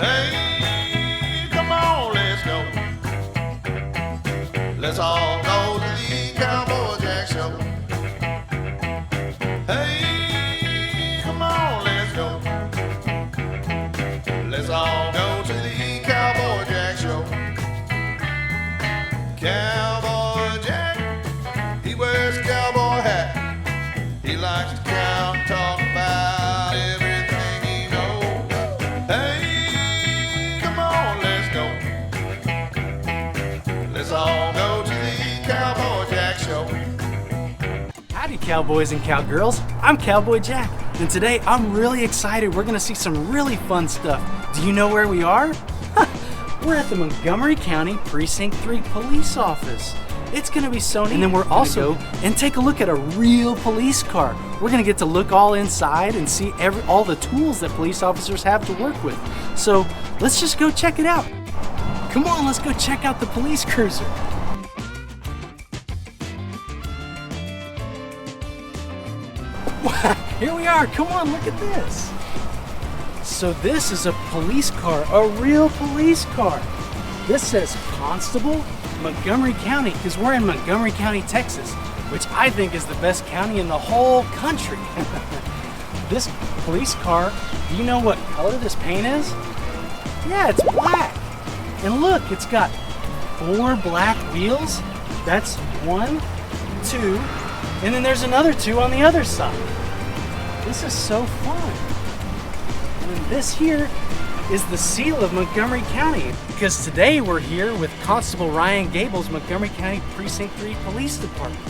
Hey, come on, let's go. Let's all go to the Cowboy Jack show. Hey, come on, let's go. Let's all go to the Cowboy Jack show. Cowboy Jack, he wears a cowboy hat. He likes to count and talk about everything he knows. Hey, come on, let's go. Let's all go to the Cowboy Jack show. Howdy, cowboys and cowgirls. I'm Cowboy Jack, and today I'm really excited. We're gonna see some really fun stuff. Do you know where we are? We're at the Montgomery County Precinct 3 Police Office. It's gonna be so neat. And then we're also go and take a look at a real police car. We're gonna get to look all inside and see all the tools that police officers have to work with. So let's just go check it out. Come on, let's go check out the police cruiser. Here we are. Come on, look at this. So this is a police car, a real police car. This says Constable, Montgomery County, because we're in Montgomery County, Texas, which I think is the best county in the whole country. This police car, do you know what color this paint is? Yeah, it's black. And look, it's got 4 black wheels. That's 1, 2, and then there's another 2 on the other side. This is so fun. And this here is the seal of Montgomery County, because today we're here with Constable Ryan Gable's Montgomery County Precinct 3 Police Department.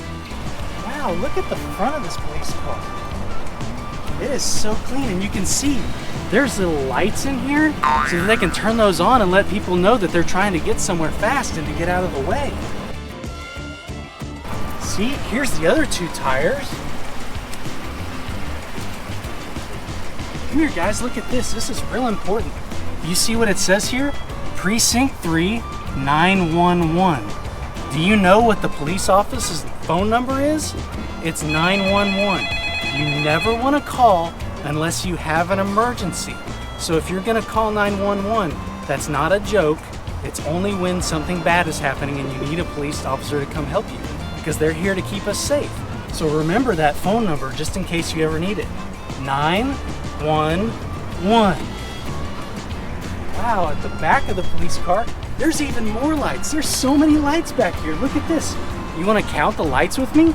Wow, look at the front of this police car. It is so clean, and you can see there's little lights in here so that they can turn those on and let people know that they're trying to get somewhere fast and to get out of the way. See, here's the other 2 tires. Come here, guys, look at this. This is real important. You see what it says here? Precinct 3 911. Do you know what the police office's phone number is? It's 911. You never want to call unless you have an emergency. So if you're going to call 911, that's not a joke. It's only when something bad is happening and you need a police officer to come help you, because they're here to keep us safe. So remember that phone number just in case you ever need it. 911. Wow, at the back of the police car, there's even more lights. There's so many lights back here. Look at this. You want to count the lights with me?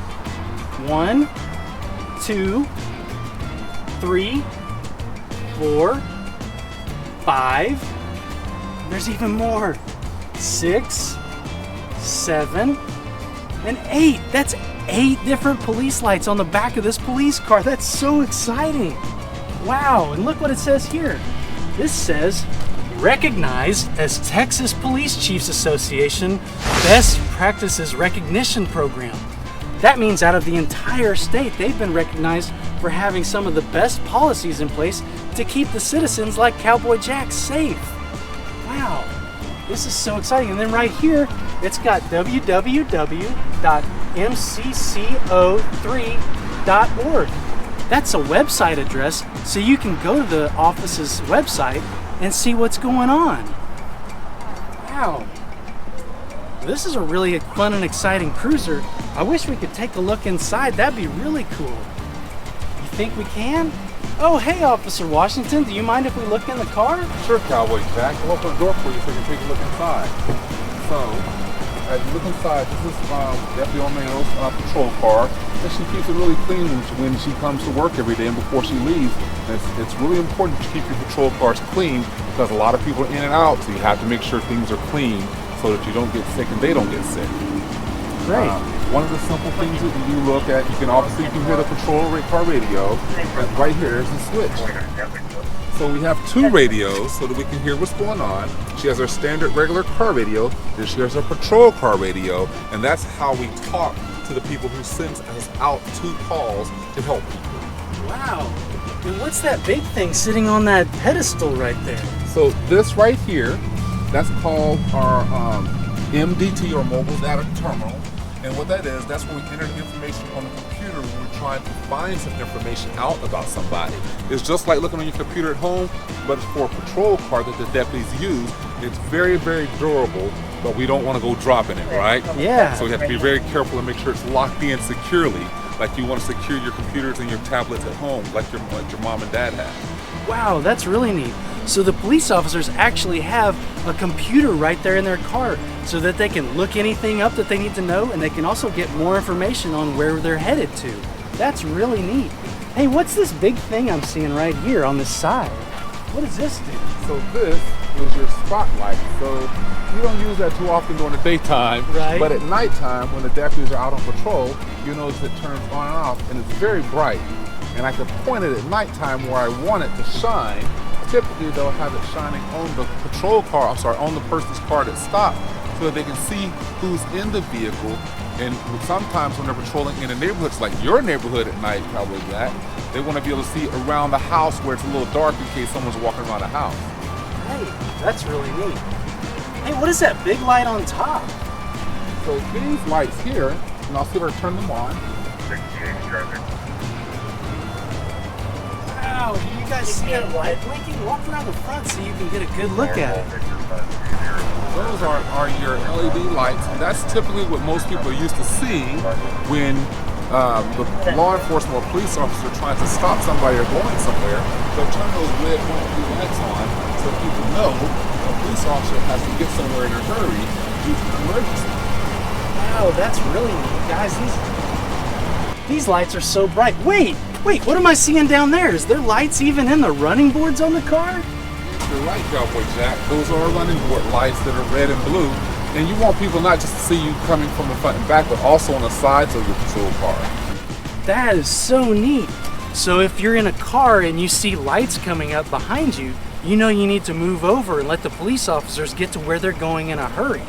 1, 2, 3, 4, 5. There's even more. 6, 7, and 8. That's 8 different police lights on the back of this police car. That's so exciting. Wow, and look what it says here. This says, recognized as Texas Police Chiefs Association Best Practices Recognition Program. That means out of the entire state, they've been recognized for having some of the best policies in place to keep the citizens like Cowboy Jack safe. Wow, this is so exciting. And then right here, it's got www.mcco3.org. That's a website address, so you can go to the office's website and see what's going on. Wow. This is a really fun and exciting cruiser. I wish we could take a look inside. That'd be really cool. You think we can? Oh, hey, Officer Washington, do you mind if we look in the car? Sure, Cowboy Jack. I'll open the door for you so you can take a look inside. So, as you look inside, this is Deputy O'Malley's patrol car. And she keeps it really clean when she comes to work every day and before she leaves. And it's really important to keep your patrol cars clean because a lot of people are in and out, so you have to make sure things are clean so that you don't get sick and they don't get sick. Great. One of the simple things that you look at, you can hear the patrol car radio. Right here, there's a switch. So we have 2 radios so that we can hear what's going on. She has her standard regular car radio, then she has her patrol car radio, and that's how we talk to the people who send us out 2 calls to help people. Wow. And what's that big thing sitting on that pedestal right there? So this right here, that's called our MDT, or mobile data terminal. And what that is, that's where we enter the information on the computer when we're trying to find some information out about somebody. It's just like looking on your computer at home, but it's for a patrol car that the deputies use. It's very, very durable, but we don't want to go dropping it, right? Yeah. So we have to be very careful and make sure it's locked in securely, like you want to secure your computers and your tablets at home, like your mom and dad have. Wow, that's really neat. So the police officers actually have a computer right there in their car so that they can look anything up that they need to know, and they can also get more information on where they're headed to. That's really neat. Hey, what's this big thing I'm seeing right here on this side? What does this do? So this is your spotlight. So you don't use that too often during the daytime, Right. But at nighttime when the deputies are out on patrol, you notice it turns on and off, and it's very bright. And I can point it at nighttime where I want it to shine. Typically they'll have it shining on the patrol car, on the person's car that stopped, so that they can see who's in the vehicle. And sometimes when they're patrolling in the neighborhoods, like your neighborhood at night, Cowboy Jack, they want to be able to see around the house where it's a little dark in case someone's walking around the house. Hey, that's really neat. Hey, what is that big light on top? So these lights here, and I'll see if I can turn them on. Wow, do you guys see that light blinking? Walk around the front so you can get a good look at it. Those are your LED lights. That's typically what most people are used to seeing when the law enforcement or police officer trying to stop somebody or going somewhere. They'll turn those red and blue lights on so people know a police officer has to get somewhere in a hurry due to an emergency. Wow, that's really neat, guys. These lights are so bright. Wait, what am I seeing down there? Is there lights even in the running boards on the car? You're right, Cowboy Jack. Those are running board lights that are red and blue. And you want people not just to see you coming from the front and back, but also on the sides of your patrol car. That is so neat. So if you're in a car and you see lights coming up behind you, you know you need to move over and let the police officers get to where they're going in a hurry.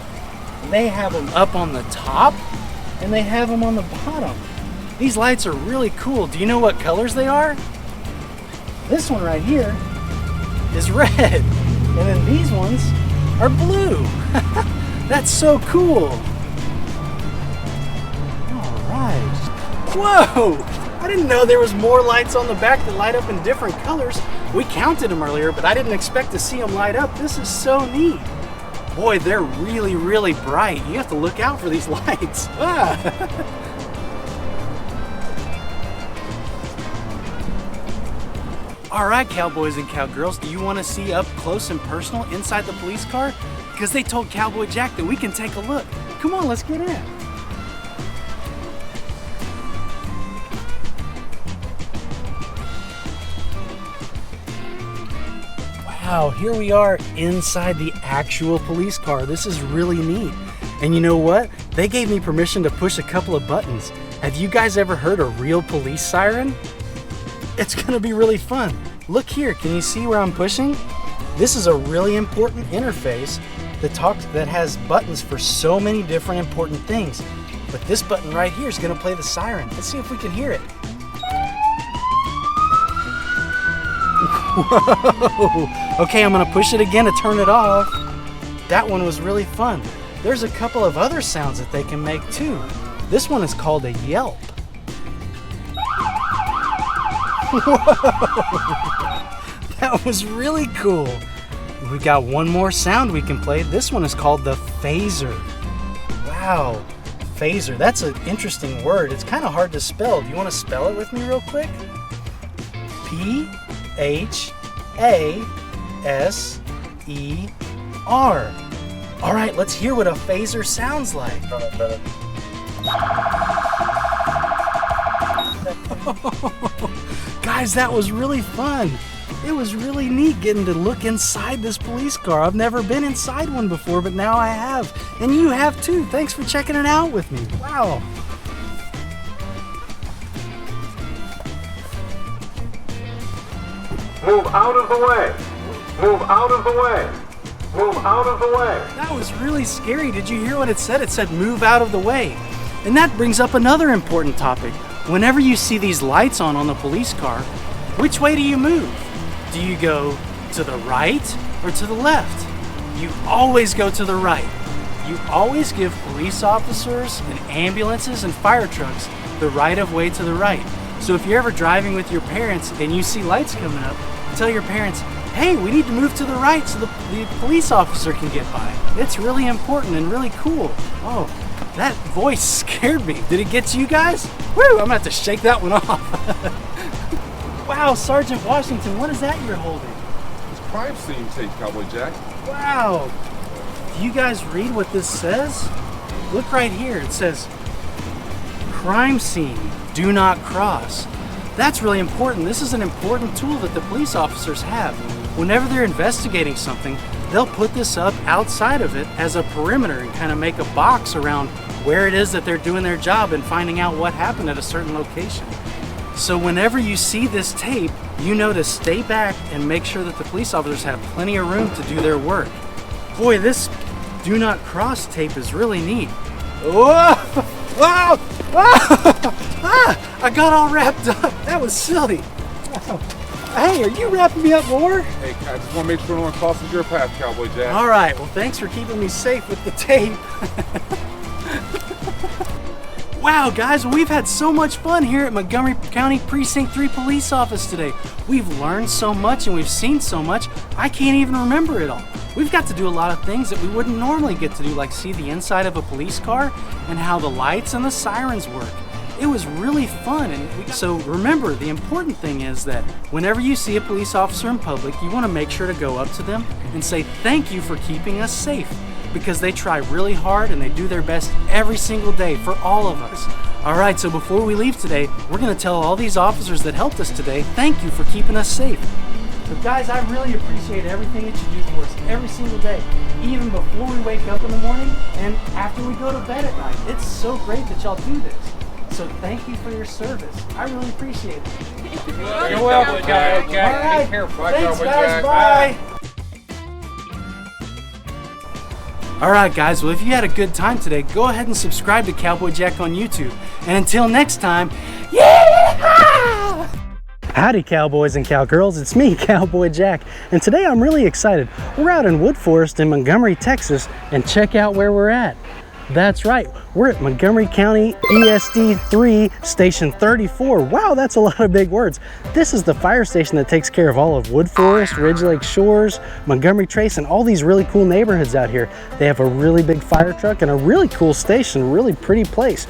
They have them up on the top and they have them on the bottom. These lights are really cool. Do you know what colors they are? This one right here is red, and then these ones are blue. That's so cool. All right. Whoa! I didn't know there was more lights on the back that light up in different colors. We counted them earlier, but I didn't expect to see them light up. This is so neat. Boy, they're really, really bright. You have to look out for these lights. Ah. All right, cowboys and cowgirls, do you want to see up close and personal inside the police car? Because they told Cowboy Jack that we can take a look. Come on, let's get in. Wow, here we are inside the actual police car. This is really neat. And you know what? They gave me permission to push a couple of buttons. Have you guys ever heard a real police siren? It's gonna be really fun. Look here, can you see where I'm pushing? This is a really important interface that has buttons for so many different important things. But this button right here is gonna play the siren. Let's see if we can hear it. Whoa! Okay, I'm gonna push it again to turn it off. That one was really fun. There's a couple of other sounds that they can make too. This one is called a yelp. Whoa! That was really cool. We got one more sound we can play. This one is called the phaser. Wow, phaser. That's an interesting word. It's kind of hard to spell. Do you want to spell it with me real quick? P-H-A-S-E-R. All right, let's hear what a phaser sounds like. Guys, that was really fun. It was really neat getting to look inside this police car. I've never been inside one before, but now I have. And you have too. Thanks for checking it out with me. Wow. Move out of the way. Move out of the way. Move out of the way. That was really scary. Did you hear what it said? It said move out of the way. And that brings up another important topic. Whenever you see these lights on the police car, which way do you move? Do you go to the right or to the left? You always go to the right. you always give police officers and ambulances and fire trucks the right of way to the right. So if you're ever driving with your parents and you see lights coming up, tell your parents, hey, we need to move to the right so the police officer can get by. It's really important and really cool. Oh, that voice scared me. Did it get to you guys? Woo, I'm gonna have to shake that one off. Wow, Sergeant Washington, what is that you're holding? It's crime scene tape, Cowboy Jack. Wow. Do you guys read what this says? Look right here. It says, crime scene, do not cross. That's really important. This is an important tool that the police officers have. Whenever they're investigating something, they'll put this up outside of it as a perimeter and kind of make a box around where it is that they're doing their job and finding out what happened at a certain location. So whenever you see this tape, you know to stay back and make sure that the police officers have plenty of room to do their work. Boy, this do not cross tape is really neat. Whoa! Whoa! Ah! I got all wrapped up. That was silly. Hey, are you wrapping me up more? Hey, I just want to make sure no one crosses your path, Cowboy Jack. All right, well, thanks for keeping me safe with the tape. Wow, guys, we've had so much fun here at Montgomery County Precinct 3 Police Office today. We've learned so much and we've seen so much, I can't even remember it all. We've got to do a lot of things that we wouldn't normally get to do, like see the inside of a police car and how the lights and the sirens work. It was really fun. So remember, the important thing is that whenever you see a police officer in public, you want to make sure to go up to them and say thank you for keeping us safe, because they try really hard and they do their best every single day for all of us. All right, so before we leave today, we're going to tell all these officers that helped us today, thank you for keeping us safe. So guys, I really appreciate everything that you do for us every single day, even before we wake up in the morning and after we go to bed at night. It's so great that y'all do this. So thank you for your service. I really appreciate it. You're welcome, Cowboy Jack. All right. Be careful. Thanks, Cowboy guys. Jack. Bye. All right, guys. Well, if you had a good time today, go ahead and subscribe to Cowboy Jack on YouTube. And until next time, yeah! Howdy, cowboys and cowgirls. It's me, Cowboy Jack. And today I'm really excited. We're out in Wood Forest in Montgomery, Texas, and check out where we're at. That's right, we're at Montgomery County ESD 3 Station 34. Wow, that's a lot of big words. This is the fire station that takes care of all of Wood Forest, Ridge Lake Shores, Montgomery Trace, and all these really cool neighborhoods out here. They have a really big fire truck and a really cool station, really pretty place.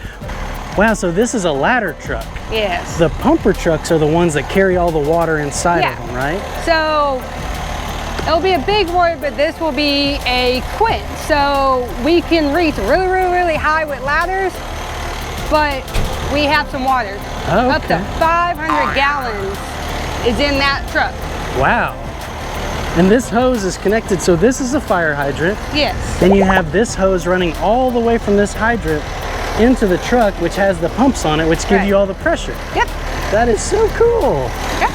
Wow, so this is a ladder truck. Yes. The pumper trucks are the ones that carry all the water inside of them, right? So it'll be a big word, but this will be a quint. So we can reach really, really, really high with ladders, but we have some water. Oh, Up to okay. 500 gallons is in that truck. Wow. And this hose is connected, so this is a fire hydrant. Yes. Then you have this hose running all the way from this hydrant into the truck, which has the pumps on it, which give Right. you all the pressure. Yep. That is so cool. Yep.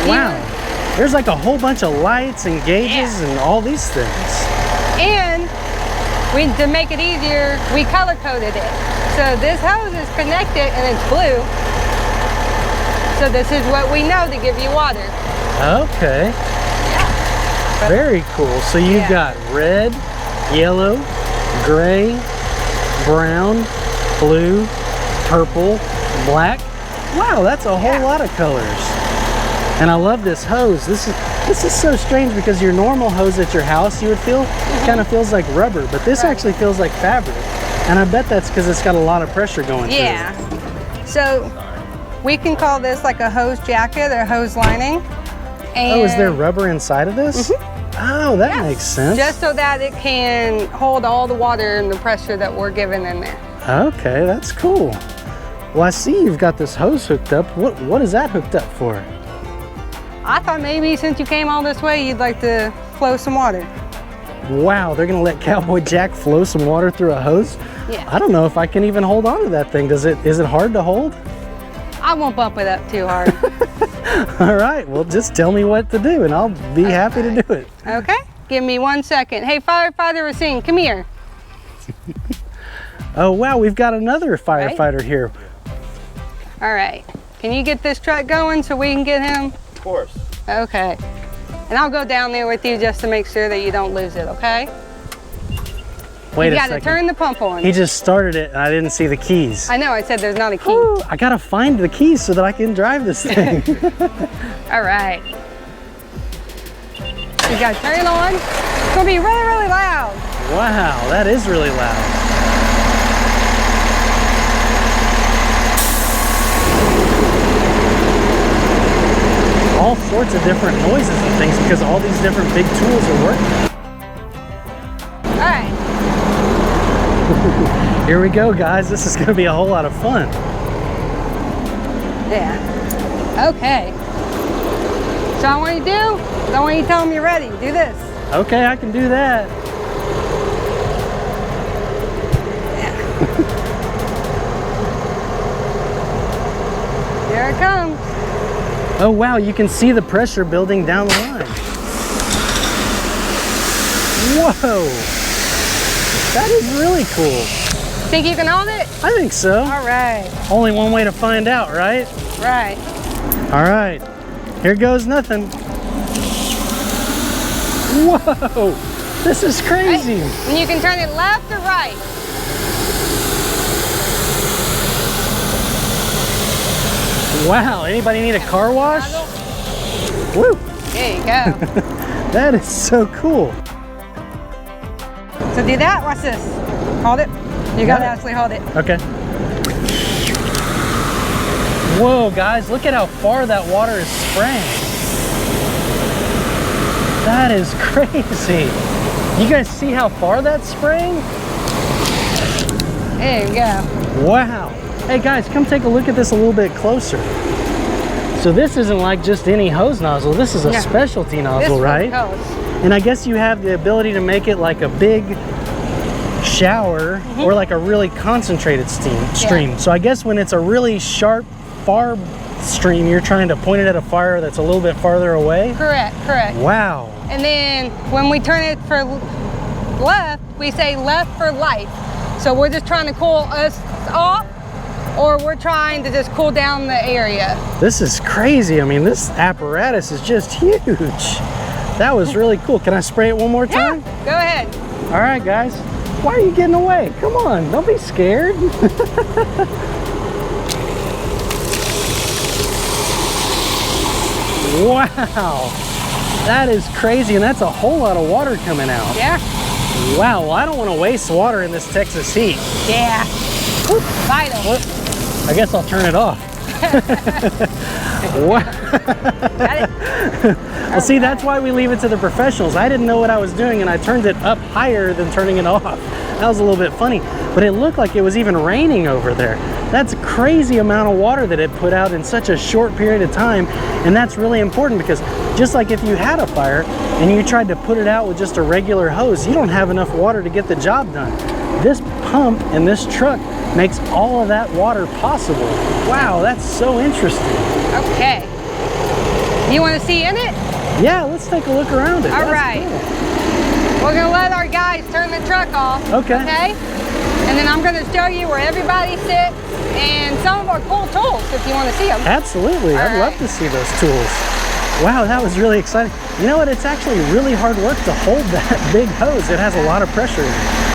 Wow. There's like a whole bunch of lights and gauges and all these things. And to make it easier, we color coded it. So this hose is connected and it's blue. So this is what we know to give you water. Okay. Very cool. So you've got red, yellow, gray, brown, blue, purple, black. Wow, that's a whole lot of colors. And I love this hose. This is so strange because your normal hose at your house, you would feel, kind of feels like rubber, but this actually feels like fabric. And I bet that's because it's got a lot of pressure going through it. Yeah. So we can call this like a hose jacket or hose lining. And Oh, is there rubber inside of this? Oh, that makes sense. just so that it can hold all the water and the pressure that we're giving in there. Okay, that's cool. Well, I see you've got this hose hooked up. What is that hooked up for? I thought maybe since you came all this way, you'd like to flow some water. Wow, they're gonna let Cowboy Jack flow some water through a hose? Yeah. I don't know if I can even hold on to that thing. Is it hard to hold? I won't bump it up too hard. All right, well, just tell me what to do and I'll be happy to do it. Okay, give me 1 second. Hey, firefighter Racine, come here. Oh, wow, we've got another firefighter here. All right, can you get this truck going so we can get him? Of course. Okay, and I'll go down there with you just to make sure that you don't lose it, okay? Wait You a gotta second. turn the pump on. He just started it and I didn't see the keys. I know, I said there's not a key. Woo, I gotta find the keys so that I can drive this thing. All right. You gotta turn it on. It's gonna be really, really loud. Wow, that is really loud. All sorts of different noises and things because all these different big tools are working. All right. Here we go, guys. This is gonna be a whole lot of fun. Yeah. Okay. So I want you to do, I want you to tell them you're ready. Do this. Okay, I can do that. Here it comes. Oh wow, you can see the pressure building down the line. Whoa! That is really cool. Think you can hold it? I think so. All right. Only one way to find out, right? Right. All right. Here goes nothing. Whoa! This is crazy. Right. And you can turn it left or right. Wow, anybody need a car wash? Woo! There you go. That is so cool. So do that. Watch this. Hold it. You gotta Yeah. actually hold it. Okay. Whoa, guys, look at how far that water is spraying. That is crazy. You guys see how far that's spraying? There you go. Wow. Hey guys, come take a look at this a little bit closer. So this isn't like just any hose nozzle. This is a No. specialty This nozzle, one right? goes. And I guess you have the ability to make it like a big shower or like a really concentrated stream. So I guess when it's a really sharp, far stream, you're trying to point it at a fire that's a little bit farther away. Correct, correct. Wow. And then when we turn it for left, we say left for life. So we're just trying to cool us off, or we're trying to just cool down the area. This is crazy. I mean, this apparatus is just huge. That was really cool. Can I spray it one more Yeah, time? go ahead. All right, guys. Why are you getting away? Come on, don't be scared. Wow, that is crazy, and that's a whole lot of water coming out. Yeah, Wow, well, I don't want to waste water in this Texas heat. yeah. Whoop, vital. I guess I'll turn it off. Wow. Got it? Well, see, that's why we leave it to the professionals. I didn't know what I was doing, and I turned it up higher than turning it off. That was a little bit funny, but it looked like it was even raining over there. That's a crazy amount of water that it put out in such a short period of time, and that's really important because just like if you had a fire and you tried to put it out with just a regular hose, you don't have enough water to get the job done. This pump and this truck makes all of that water possible. Wow, that's so interesting. Okay. You want to see in it? Yeah, let's take a look around it. All That's right. cool. We're gonna let our guys turn the truck off. Okay. Okay? And then I'm gonna show you where everybody sits and some of our cool tools if you want to see them. Absolutely, I'd love to see those tools. Wow, that was really exciting. You know what, it's actually really hard work to hold that big hose. It has a lot of pressure in it.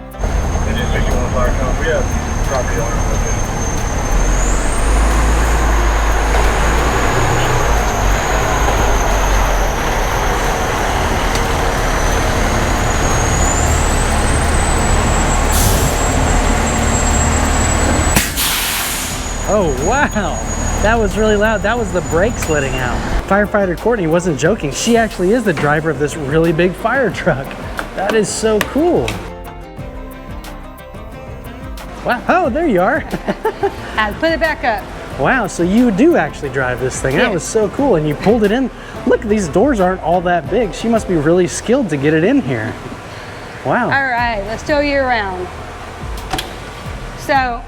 We have property owners with it. Oh, wow. That was really loud. That was the brakes letting out. Firefighter Courtney wasn't joking. She actually is the driver of this really big fire truck. That is so cool. Wow, oh, there you are. And put it back up. Wow, so you do actually drive this thing. That Yeah. was so cool. And you pulled it in. Look, these doors aren't all that big. She must be really skilled to get it in here. Wow. All right, let's show you around. So,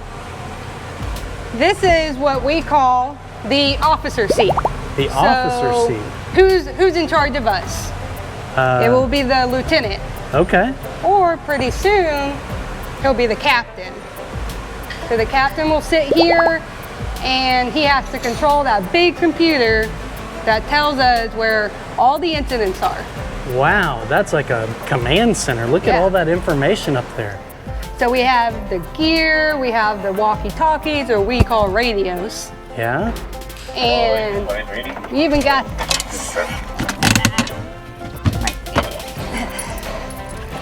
this is what we call the officer seat. The officer So, seat. Who's in charge of us? It will be the lieutenant, Okay. or pretty soon, he'll be the captain. So the captain will sit here and he has to control that big computer that tells us where all the incidents are. Wow, that's like a command center. Look at Yeah. all that information up there. So we have the gear, we have the walkie-talkies, or we call radios. Yeah. And we even got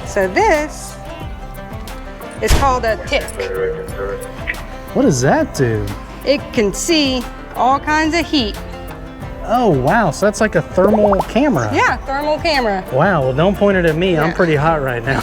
so this is called a tick. What does that do? It can see all kinds of heat. Oh, wow. So that's like a thermal camera. Yeah, thermal camera. Wow. Well, don't point it at me. I'm pretty hot right now.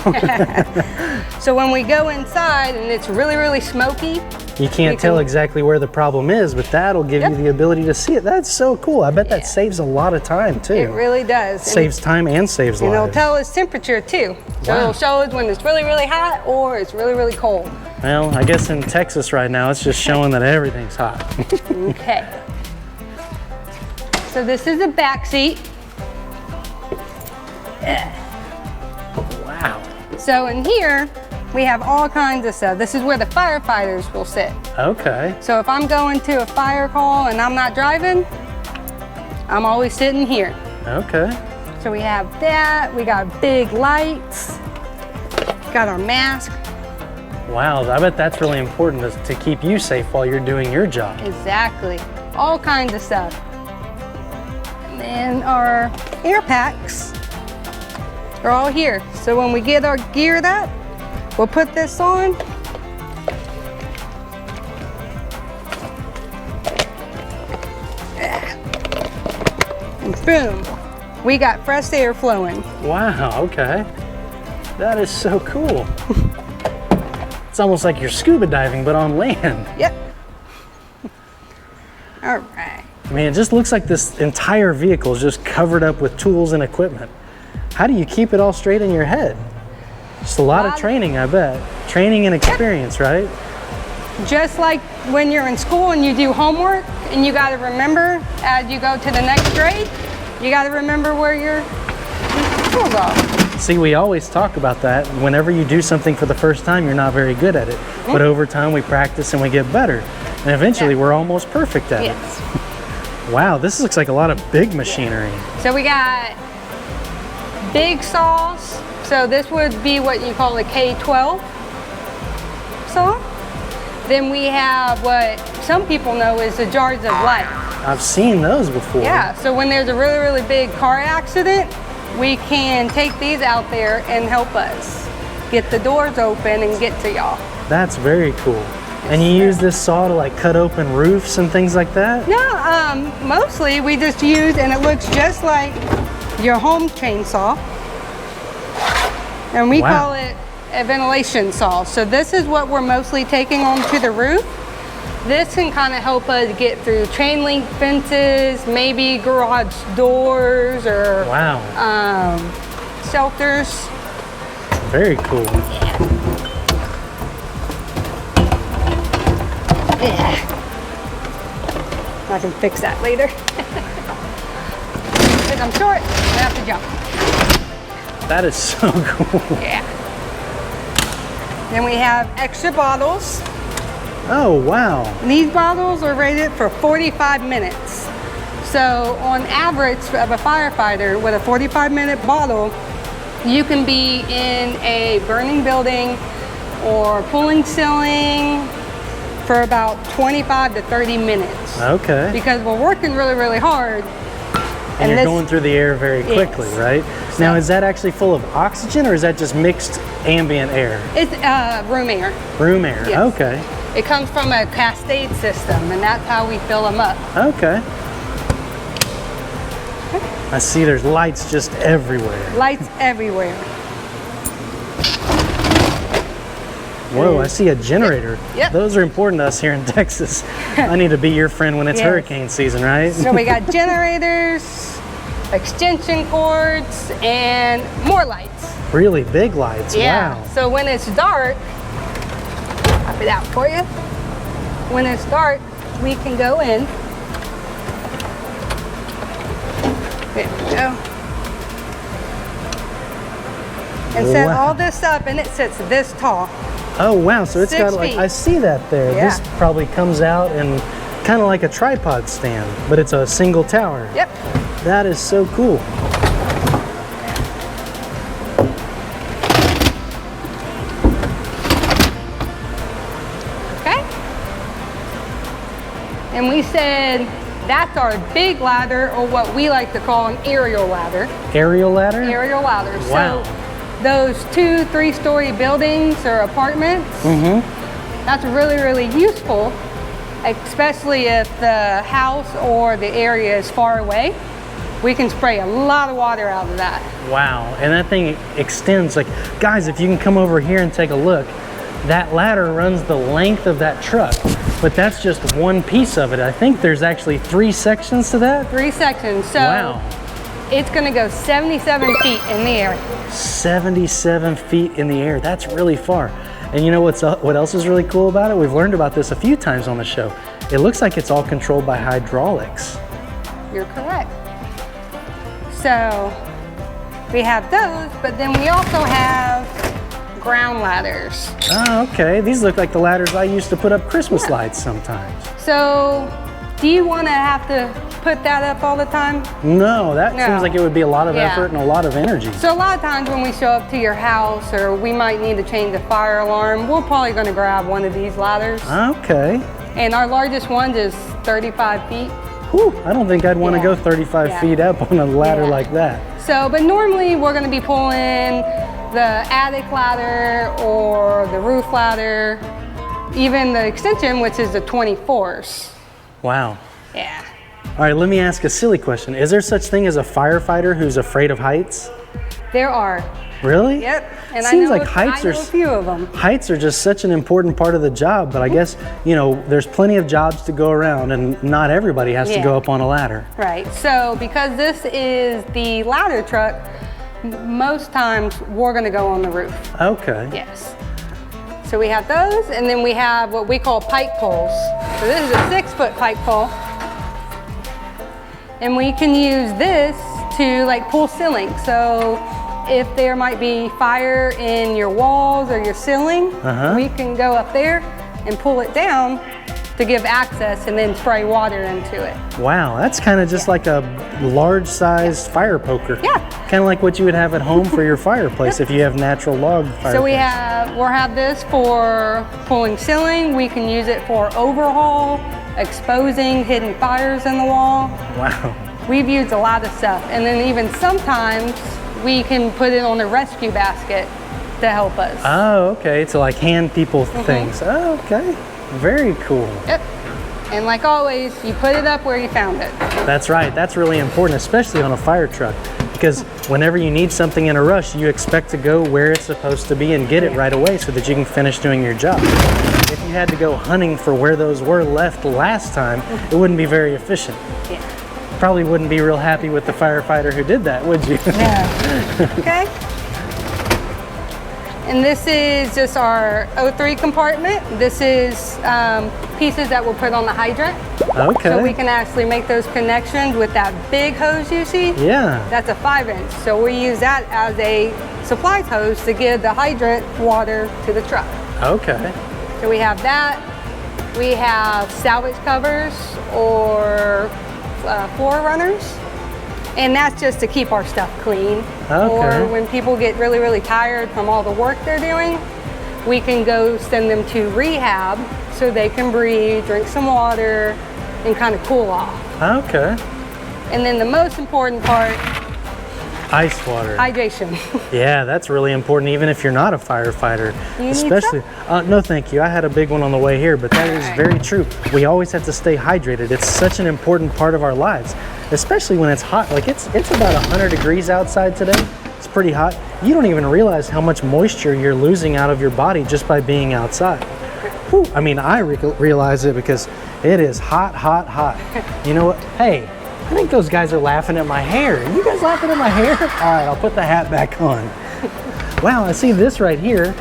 So when we go inside and it's really, really smoky, You can't tell exactly where the problem is, but that'll give you the ability to see it. That's so cool. I bet that saves a lot of time too. it really does. Saves time and saves And it'll lives. tell us temperature too. So Wow. it'll show us when it's really, really hot or it's really, really cold. Well, I guess in Texas right now, it's just showing that everything's hot. Okay. So this is the back seat. Wow. So in here, we have all kinds of stuff. This is where the firefighters will sit. Okay. So if I'm going to a fire call and I'm not driving, I'm always sitting here. Okay. So we have that, we got big lights, got our mask. Wow, I bet that's really important to keep you safe while you're doing your job. Exactly, all kinds of stuff. And then our air packs are all here. So when we get our geared up, we'll put this on. And boom, we got fresh air flowing. Wow, okay. That is so cool. It's almost like you're scuba diving, but on land. Yep. All right. I mean, it just looks like this entire vehicle is just covered up with tools and equipment. How do you keep it all straight in your head? Just a lot of training, I bet. Training and experience, right? Just like when you're in school and you do homework and you got to remember as you go to the next grade, you got to remember where your tools are. See, we always talk about that. Whenever you do something for the first time, you're not very good at it. But over time, we practice and we get better. And eventually, we're almost perfect at Yes. it. Wow, this looks like a lot of big machinery. So we got big saws. So this would be what you call a K12 saw. Then we have what some people know is the jars of light. I've seen those before. Yeah, so when there's a really, really big car accident, we can take these out there and help us get the doors open and get to y'all. That's very cool. And you use this saw to like cut open roofs and things like that? No, mostly we just use, and it looks just like your home chainsaw. And we call it a ventilation saw. So this is what we're mostly taking onto the roof. This can kind of help us get through chain link fences, maybe garage doors or shelters. Very cool. I can fix that later. Because I'm short, I have to jump. That is so cool. Yeah. Then we have extra bottles. Oh, wow. And these bottles are rated for 45 minutes. So on average of a firefighter with a 45-minute bottle, you can be in a burning building or pulling ceiling for about 25 to 30 minutes. Okay. Because we're working really, really hard. And you're going through the air very quickly, right? Now, is that actually full of oxygen or is that just mixed ambient air? It's room air. Room air, Yes. okay. It comes from a cascade system, and that's how we fill them up. Okay. I see there's lights just everywhere. Lights everywhere. Whoa, I see a generator. Yep. Those are important to us here in Texas. I need to be your friend when it's Yes. hurricane season, right? So we got generators, extension cords, and more lights. Really big lights, Yeah. wow. So when it's dark, pop it out for you. When it's dark, we can go in. There we go. And set Wow. all this up, and it sits this tall. Oh, wow, so it's 6 got like, feet. I see that there. Yeah. This probably comes out and kind of like a tripod stand, but it's a single tower. Yep. That is so cool. And we said that's our big ladder, or what we like to call an aerial ladder. Aerial ladder? Aerial ladder. Wow. So those 2-3-story buildings or apartments, that's really, really useful, especially if the house or the area is far away. We can spray a lot of water out of that. Wow, and that thing extends. Like, guys, if you can come over here and take a look, that ladder runs the length of that truck, but that's just one piece of it. I think there's actually 3 sections to that. 3 sections. So Wow. it's gonna go 77 feet in the air. 77 feet in the air. That's really far. And you know what else is really cool about it? We've learned about this a few times on the show. It looks like it's all controlled by hydraulics. You're correct. So we have those, but then we also have ground ladders. Oh, okay. These look like the ladders I used to put up Christmas lights sometimes. So do you want to have to put that up all the time? No, that No. seems like it would be a lot of Yeah. effort and a lot of energy. So a lot of times when we show up to your house, or we might need to change the fire alarm, we're probably going to grab one of these ladders. Okay. And our largest one is 35 feet. Whew, I don't think I'd want to Yeah. go 35 Yeah. feet up on a ladder Yeah. like that. So, but normally we're going to be pulling the attic ladder or the roof ladder, even the extension, which is the 24s. Wow. Yeah. All right, let me ask a silly question. Is there such thing as a firefighter who's afraid of heights? There are. Really? Yep. And Seems I know, like heights I are know a few of them. heights are just such an important part of the job, but I guess, you know, there's plenty of jobs to go around and not everybody has to Yeah. go up on a ladder. Right. So because this is the ladder truck, most times we're going to go on the roof. Okay. Yes. So we have those, and then we have what we call pike poles. So this is a 6-foot pike pole. And we can use this to like pull ceiling. So if there might be fire in your walls or your ceiling, we can go up there and pull it down to give access and then spray water into it. Wow, that's kind of just like a large size fire poker. Yeah. Kind of like what you would have at home for your fireplace if you have natural log fireplace. So we'll have this for pulling ceiling. We can use it for overhaul, exposing hidden fires in the wall. Wow. We've used a lot of stuff. And then even sometimes we can put it on a rescue basket to help us. Oh, okay. To like hand people things. Oh, okay. Very cool. Yep. And like always, you put it up where you found it. That's right. That's really important, especially on a fire truck, because whenever you need something in a rush, you expect to go where it's supposed to be and get it right away so that you can finish doing your job. If you had to go hunting for where those were left last time, it wouldn't be very efficient. Yeah. Probably wouldn't be real happy with the firefighter who did that, would you? Yeah. Okay. And this is just our O3 compartment. This is pieces that we'll put on the hydrant. Okay. So we can actually make those connections with that big hose you see. Yeah. That's a 5-inch. So we use that as a supplies hose to give the hydrant water to the truck. Okay. So we have that. We have salvage covers or floor runners. And that's just to keep our stuff clean. Okay. Or when people get really, really tired from all the work they're doing, we can go send them to rehab so they can breathe, drink some water, and kind of cool off. Okay. And then the most important part, Ice water. hydration. Yeah, that's really important, even if you're not a firefighter. You need Especially, no thank you. I had a big one on the way here, but that is Alright. very true. We always have to stay hydrated. It's such an important part of our lives, especially when it's hot. Like it's about 100 degrees outside today. It's pretty hot. You don't even realize how much moisture you're losing out of your body just by being outside. Whew. I mean, I realize it because it is hot, hot, hot. You know what? Hey, I think those guys are laughing at my hair. Are you guys laughing at my hair? All right, I'll put the hat back on. Wow, I see this right here.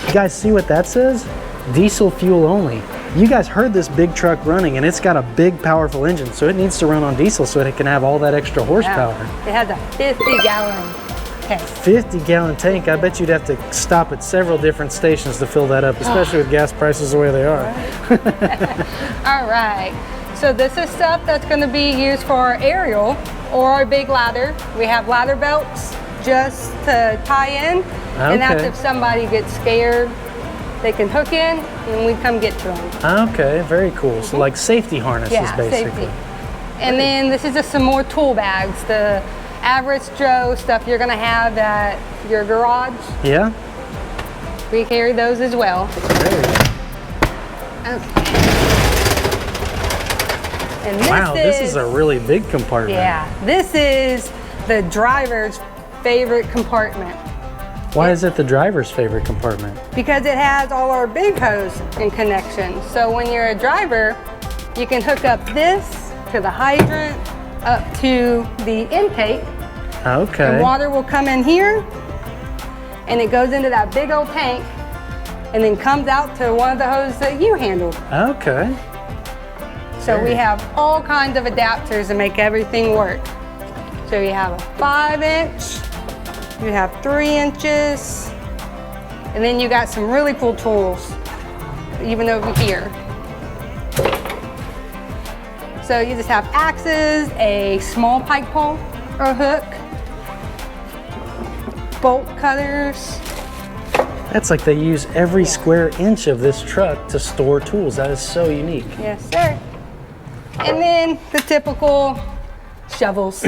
You guys see what that says? Diesel fuel only. You guys heard this big truck running, and it's got a big, powerful engine, so it needs to run on diesel so it can have all that extra horsepower. It has a 50-gallon tank. 50-gallon tank. I bet you'd have to stop at several different stations to fill that up, especially with gas prices the way they are. All right. So this is stuff that's going to be used for our aerial or our big ladder. We have ladder belts just to tie in. And that's Okay. if somebody gets scared they can hook in, and we come get to them. Okay, very cool. So like safety harnesses, Yeah, basically. safety. And then this is just some more tool bags. The average Joe stuff you're gonna have at your garage. Yeah. We carry those as well. There. Okay. And This is a really big compartment. Yeah, this is the driver's favorite compartment. Why is it the driver's favorite compartment? Because it has all our big hose in connection. So when you're a driver, you can hook up this to the hydrant, up to the intake. Okay. And water will come in here, and it goes into that big old tank, and then comes out to one of the hoses that you handled. Okay. So we have all kinds of adapters to make everything work. So you have a 5-inch, you have 3 inches, and then you got some really cool tools, even over here. So you just have axes, a small pike pole or hook, bolt cutters. That's like they use every square inch of this truck to store tools. That is so unique. Yes, sir. And then the typical shovels.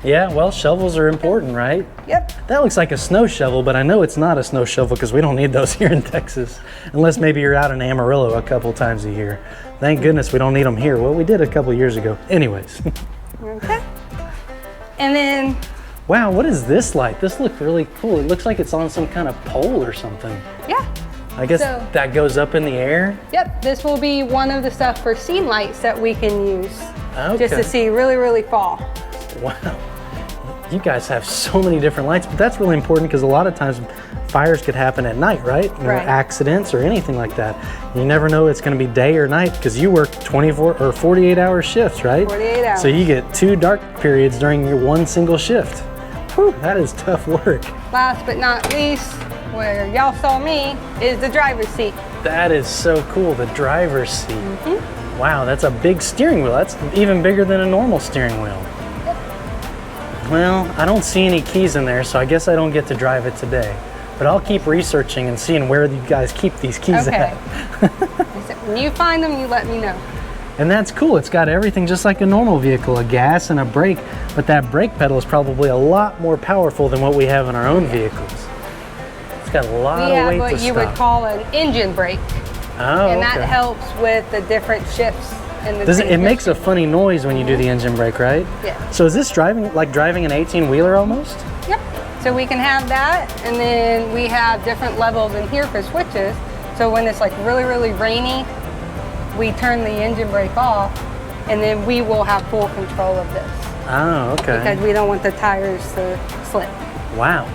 Yeah, well, shovels are important, right? Yep. That looks like a snow shovel, but I know it's not a snow shovel because we don't need those here in Texas. Unless maybe you're out in Amarillo a couple times a year. Thank goodness we don't need them here. Well, we did a couple years ago. Anyways. Okay. And then, Wow, what is this like? This looks really cool. It looks like it's on some kind of pole or something. yeah. I guess So- that goes up in the air. Yep, this will be one of the stuff for scene lights that we can use. Just Okay. to see really, really fall. Wow. You guys have so many different lights, but that's really important because a lot of times fires could happen at night, right? You know, Right. accidents or anything like that. You never know it's going to be day or night because you work 24 or 48-hour shifts, right? 48 hours. So you get 2 dark periods during your one single shift. Whew, that is tough work. Last but not least, where y'all saw me, is the driver's seat. That is so cool, the driver's seat. Mm-hmm. Wow, that's a big steering wheel. That's even bigger than a normal steering wheel. Well, I don't see any keys in there, so I guess I don't get to drive it today. But I'll keep researching and seeing where you guys keep these keys Okay. at. When you find them, you let me know. And that's cool. It's got everything just like a normal vehicle, a gas and a brake, but that brake pedal is probably a lot more powerful than what we have in our own vehicles. It's got a lot We of have weight what to you stop. would call an engine brake, Oh, and that okay. helps with the different shifts. And the Does it, it things makes a that- funny noise when you do the engine brake, right? Yeah. So is this driving like driving an 18-wheeler almost? Yep. So we can have that, and then we have different levels in here for switches. So when it's like really, really rainy, we turn the engine brake off, and then we will have full control of this Oh, okay. because we don't want the tires to slip. Wow.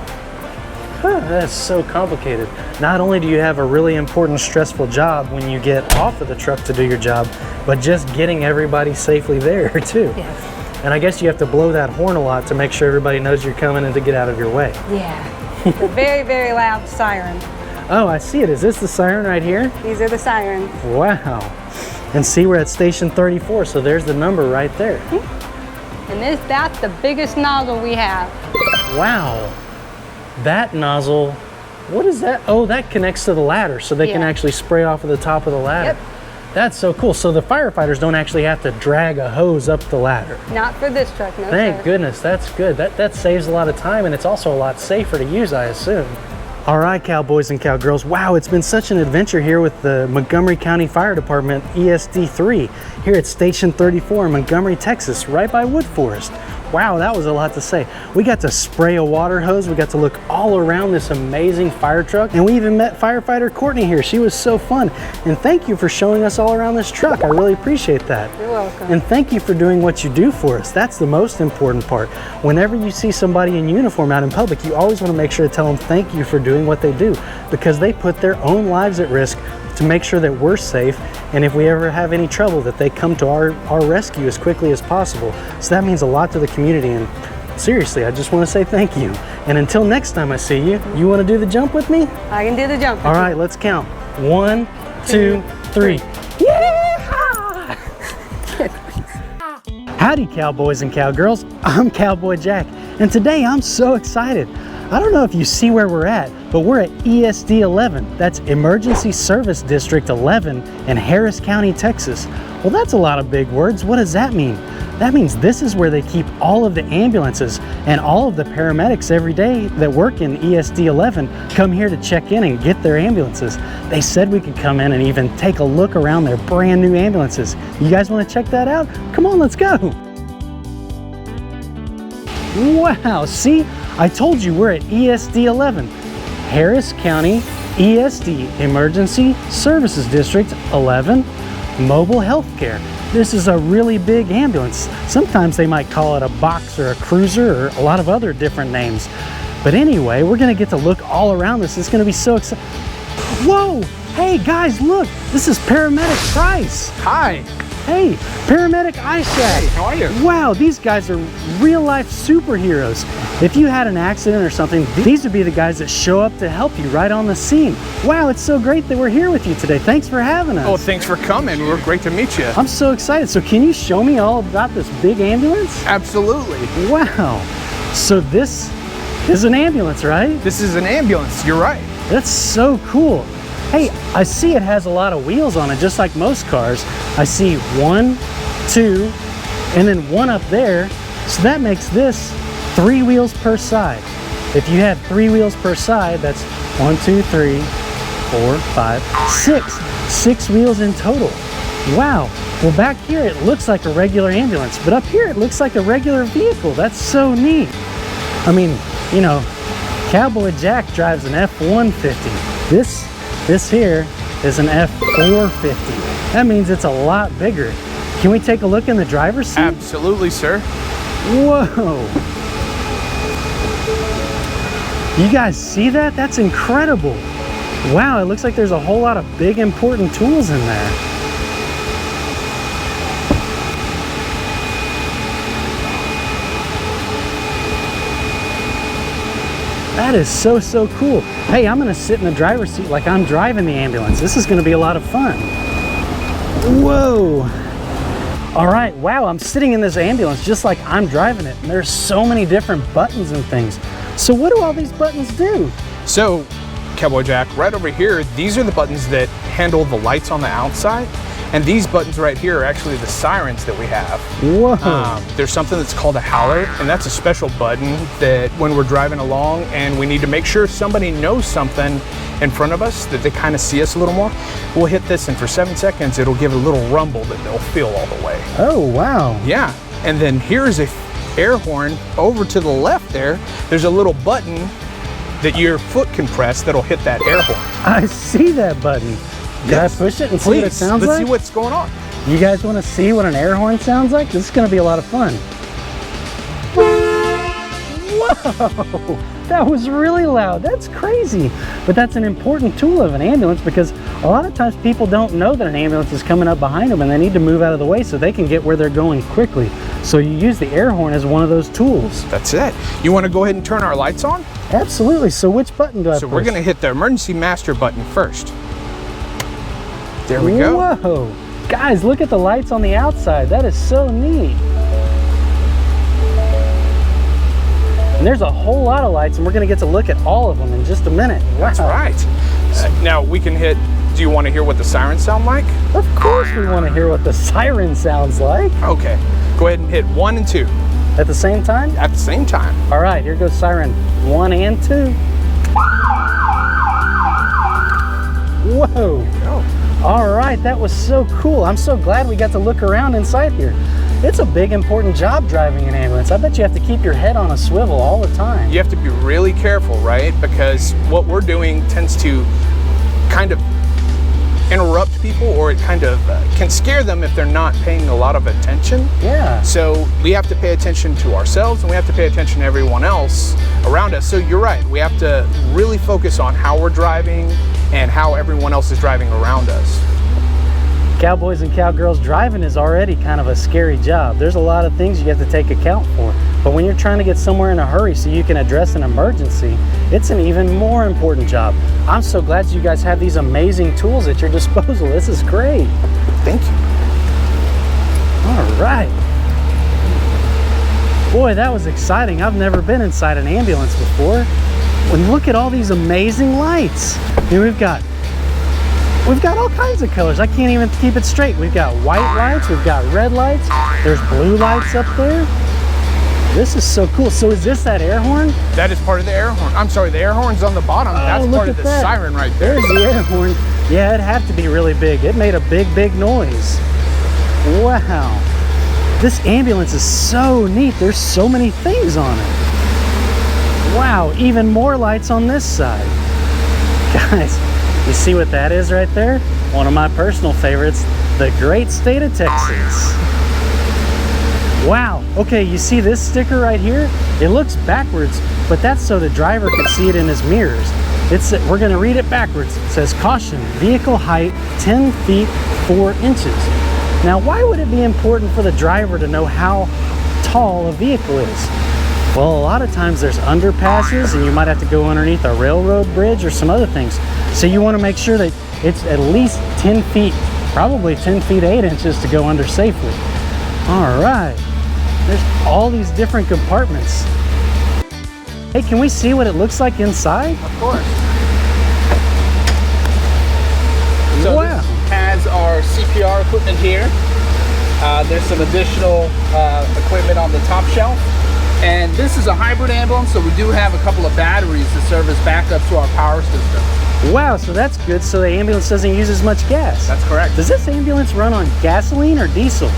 Huh, that's so complicated. Not only do you have a really important, stressful job when you get off of the truck to do your job, but just getting everybody safely there too. Yes. And I guess you have to blow that horn a lot to make sure everybody knows you're coming and to get out of your way. Yeah. It's a very, very loud siren. Oh, I see it. Is this the siren right here? These are the sirens. Wow. And see, we're at station 34, so there's the number right there. And that's the biggest nozzle we have. Wow. That nozzle, what is that? Oh, that connects to the ladder, so they can Yeah. actually spray off of the top of the ladder. Yep. That's so cool. So the firefighters don't actually have to drag a hose up the ladder. Not for this truck, no Thank sir. goodness, that's good. That saves a lot of time, and it's also a lot safer to use, I assume. All right, cowboys and cowgirls. Wow, it's been such an adventure here with the Montgomery County Fire Department ESD3 here at Station 34 in Montgomery, Texas, right by Wood Forest. Wow, that was a lot to say. We got to spray a water hose. We got to look all around this amazing fire truck. And we even met firefighter Courtney here. She was so fun. And thank you for showing us all around this truck. I really appreciate that. You're welcome. And thank you for doing what you do for us. That's the most important part. Whenever you see somebody in uniform out in public, you always want to make sure to tell them thank you for doing what they do, because they put their own lives at risk to make sure that we're safe, and if we ever have any trouble, that they come to our rescue as quickly as possible. So that means a lot to the community, and seriously, I just want to say thank you. And until next time I see you, you want to do the jump with me? I can do the jump. All right, let's count. 1, 2, 3. Yeah! Howdy, cowboys and cowgirls. I'm Cowboy Jack, and today I'm so excited. I don't know if you see where we're at, but we're at ESD 11. That's Emergency Service District 11 in Harris County, Texas. Well, that's a lot of big words. What does that mean? That means this is where they keep all of the ambulances, and all of the paramedics every day that work in ESD 11 come here to check in and get their ambulances. They said we could come in and even take a look around their brand new ambulances. You guys want to check that out? Come on, let's go. Wow, see? I told you we're at ESD 11. Harris County ESD Emergency Services District 11 Mobile Healthcare. This is a really big ambulance. Sometimes they might call it a box or a cruiser or a lot of other different names. But anyway, we're gonna get to look all around this. It's gonna be so exciting. Whoa! Hey guys, look! This is Paramedic Price. Hi. Hey, Paramedic Ishak. Hey, how are you? Wow, these guys are real life superheroes. If you had an accident or something, these would be the guys that show up to help you right on the scene. Wow, it's so great that we're here with you today. Thanks for having us. Oh, thanks for coming. We're great to meet you. I'm so excited. So can you show me all about this big ambulance? Absolutely. Wow. So this is an ambulance, right? This is an ambulance. You're right. That's so cool. Hey, I see it has a lot of wheels on it, just like most cars. I see 1, 2, and then 1 up there. So that makes this 3 wheels per side. If you had 3 wheels per side, that's 1, 2, 3, 4, 5, 6. 6 wheels in total. Wow. Well, back here it looks like a regular ambulance, but up here it looks like a regular vehicle. That's so neat. I mean, you know, Cowboy Jack drives an F-150. This here is an F-450. That means it's a lot bigger. Can we take a look in the driver's seat? Absolutely, sir. Whoa. You guys see that? That's incredible. Wow, it looks like there's a whole lot of big important tools in there. That is so, so cool. Hey, I'm gonna sit in the driver's seat like I'm driving the ambulance. This is gonna be a lot of fun. Whoa. All right, wow, I'm sitting in this ambulance just like I'm driving it. And there's so many different buttons and things. So what do all these buttons do? So, Cowboy Jack, right over here, these are the buttons that handle the lights on the outside. And these buttons right here are actually the sirens that we have. Whoa. There's something that's called a howler, and that's a special button that when we're driving along and we need to make sure somebody knows something in front of us, that they kind of see us a little more, we'll hit this, and for 7 seconds, it'll give a little rumble that they'll feel all the way. Oh, wow. Yeah, and then here's a air horn over to the left there. There's a little button that your foot can press that'll hit that air horn. I see that button. Can I push it and see what it sounds like? Let's see what's going on. You guys want to see what an air horn sounds like? This is going to be a lot of fun. Whoa! That was really loud. That's crazy. But that's an important tool of an ambulance, because a lot of times people don't know that an ambulance is coming up behind them and they need to move out of the way so they can get where they're going quickly. So you use the air horn as one of those tools. That's it. You want to go ahead and turn our lights on? Absolutely. So which button do I push? So we're going to hit the emergency master button first. There we go. Whoa! Guys, look at the lights on the outside. That is so neat. And there's a whole lot of lights, and we're going to get to look at all of them in just a minute. Wow. That's right. Now we can hit, do you want to hear what the sirens sound like? Of course we want to hear what the siren sounds like. Okay. Go ahead and hit 1 and 2. At the same time? At the same time. All right, here goes siren 1 and 2. Whoa. Go. All right, that was so cool. I'm so glad we got to look around inside here. It's a big, important job driving an ambulance. I bet you have to keep your head on a swivel all the time. You have to be really careful, right? Because what we're doing tends to kind of interrupt people, or it kind of can scare them if they're not paying a lot of attention. Yeah. So we have to pay attention to ourselves, and we have to pay attention to everyone else around us. So you're right, we have to really focus on how we're driving and how everyone else is driving around us. Cowboys and cowgirls, driving is already kind of a scary job. There's a lot of things you have to take account for. But when you're trying to get somewhere in a hurry so you can address an emergency, it's an even more important job. I'm so glad you guys have these amazing tools at your disposal. This is great. Thank you. All right. Boy, that was exciting. I've never been inside an ambulance before. And look at all these amazing lights. Here we've got all kinds of colors. I can't even keep it straight. We've got white lights, we've got red lights, there's blue lights up there. This is so cool. So is this that air horn? That is part of the air horn. I'm sorry, the air horn's on the bottom. That's look part of at the that. siren right there. There's the air horn. Yeah, it had to be really big. It made a big noise. Wow. This ambulance is so neat. There's so many things on it. Wow, even more lights on this side. Guys, you see what that is right there? One of my personal favorites, the great state of Texas. Wow, okay, you see this sticker right here? It looks backwards, but that's so the driver can see it in his mirrors. We're gonna read it backwards. It says, caution, vehicle height 10 feet 4 inches. Now, why would it be important for the driver to know how tall a vehicle is? Well, a lot of times there's underpasses and you might have to go underneath a railroad bridge or some other things. So you want to make sure that it's at least 10 feet, probably 10 feet 8 inches to go under safely. All right, there's all these different compartments. Hey, can we see what it looks like inside? Of course. So Wow. this has our CPR equipment here. There's some additional equipment on the top shelf. And this is a hybrid ambulance, so we do have a couple of batteries to serve as backup to our power system. Wow, so that's good. So the ambulance doesn't use as much gas. That's correct. Does this ambulance run on gasoline or diesel?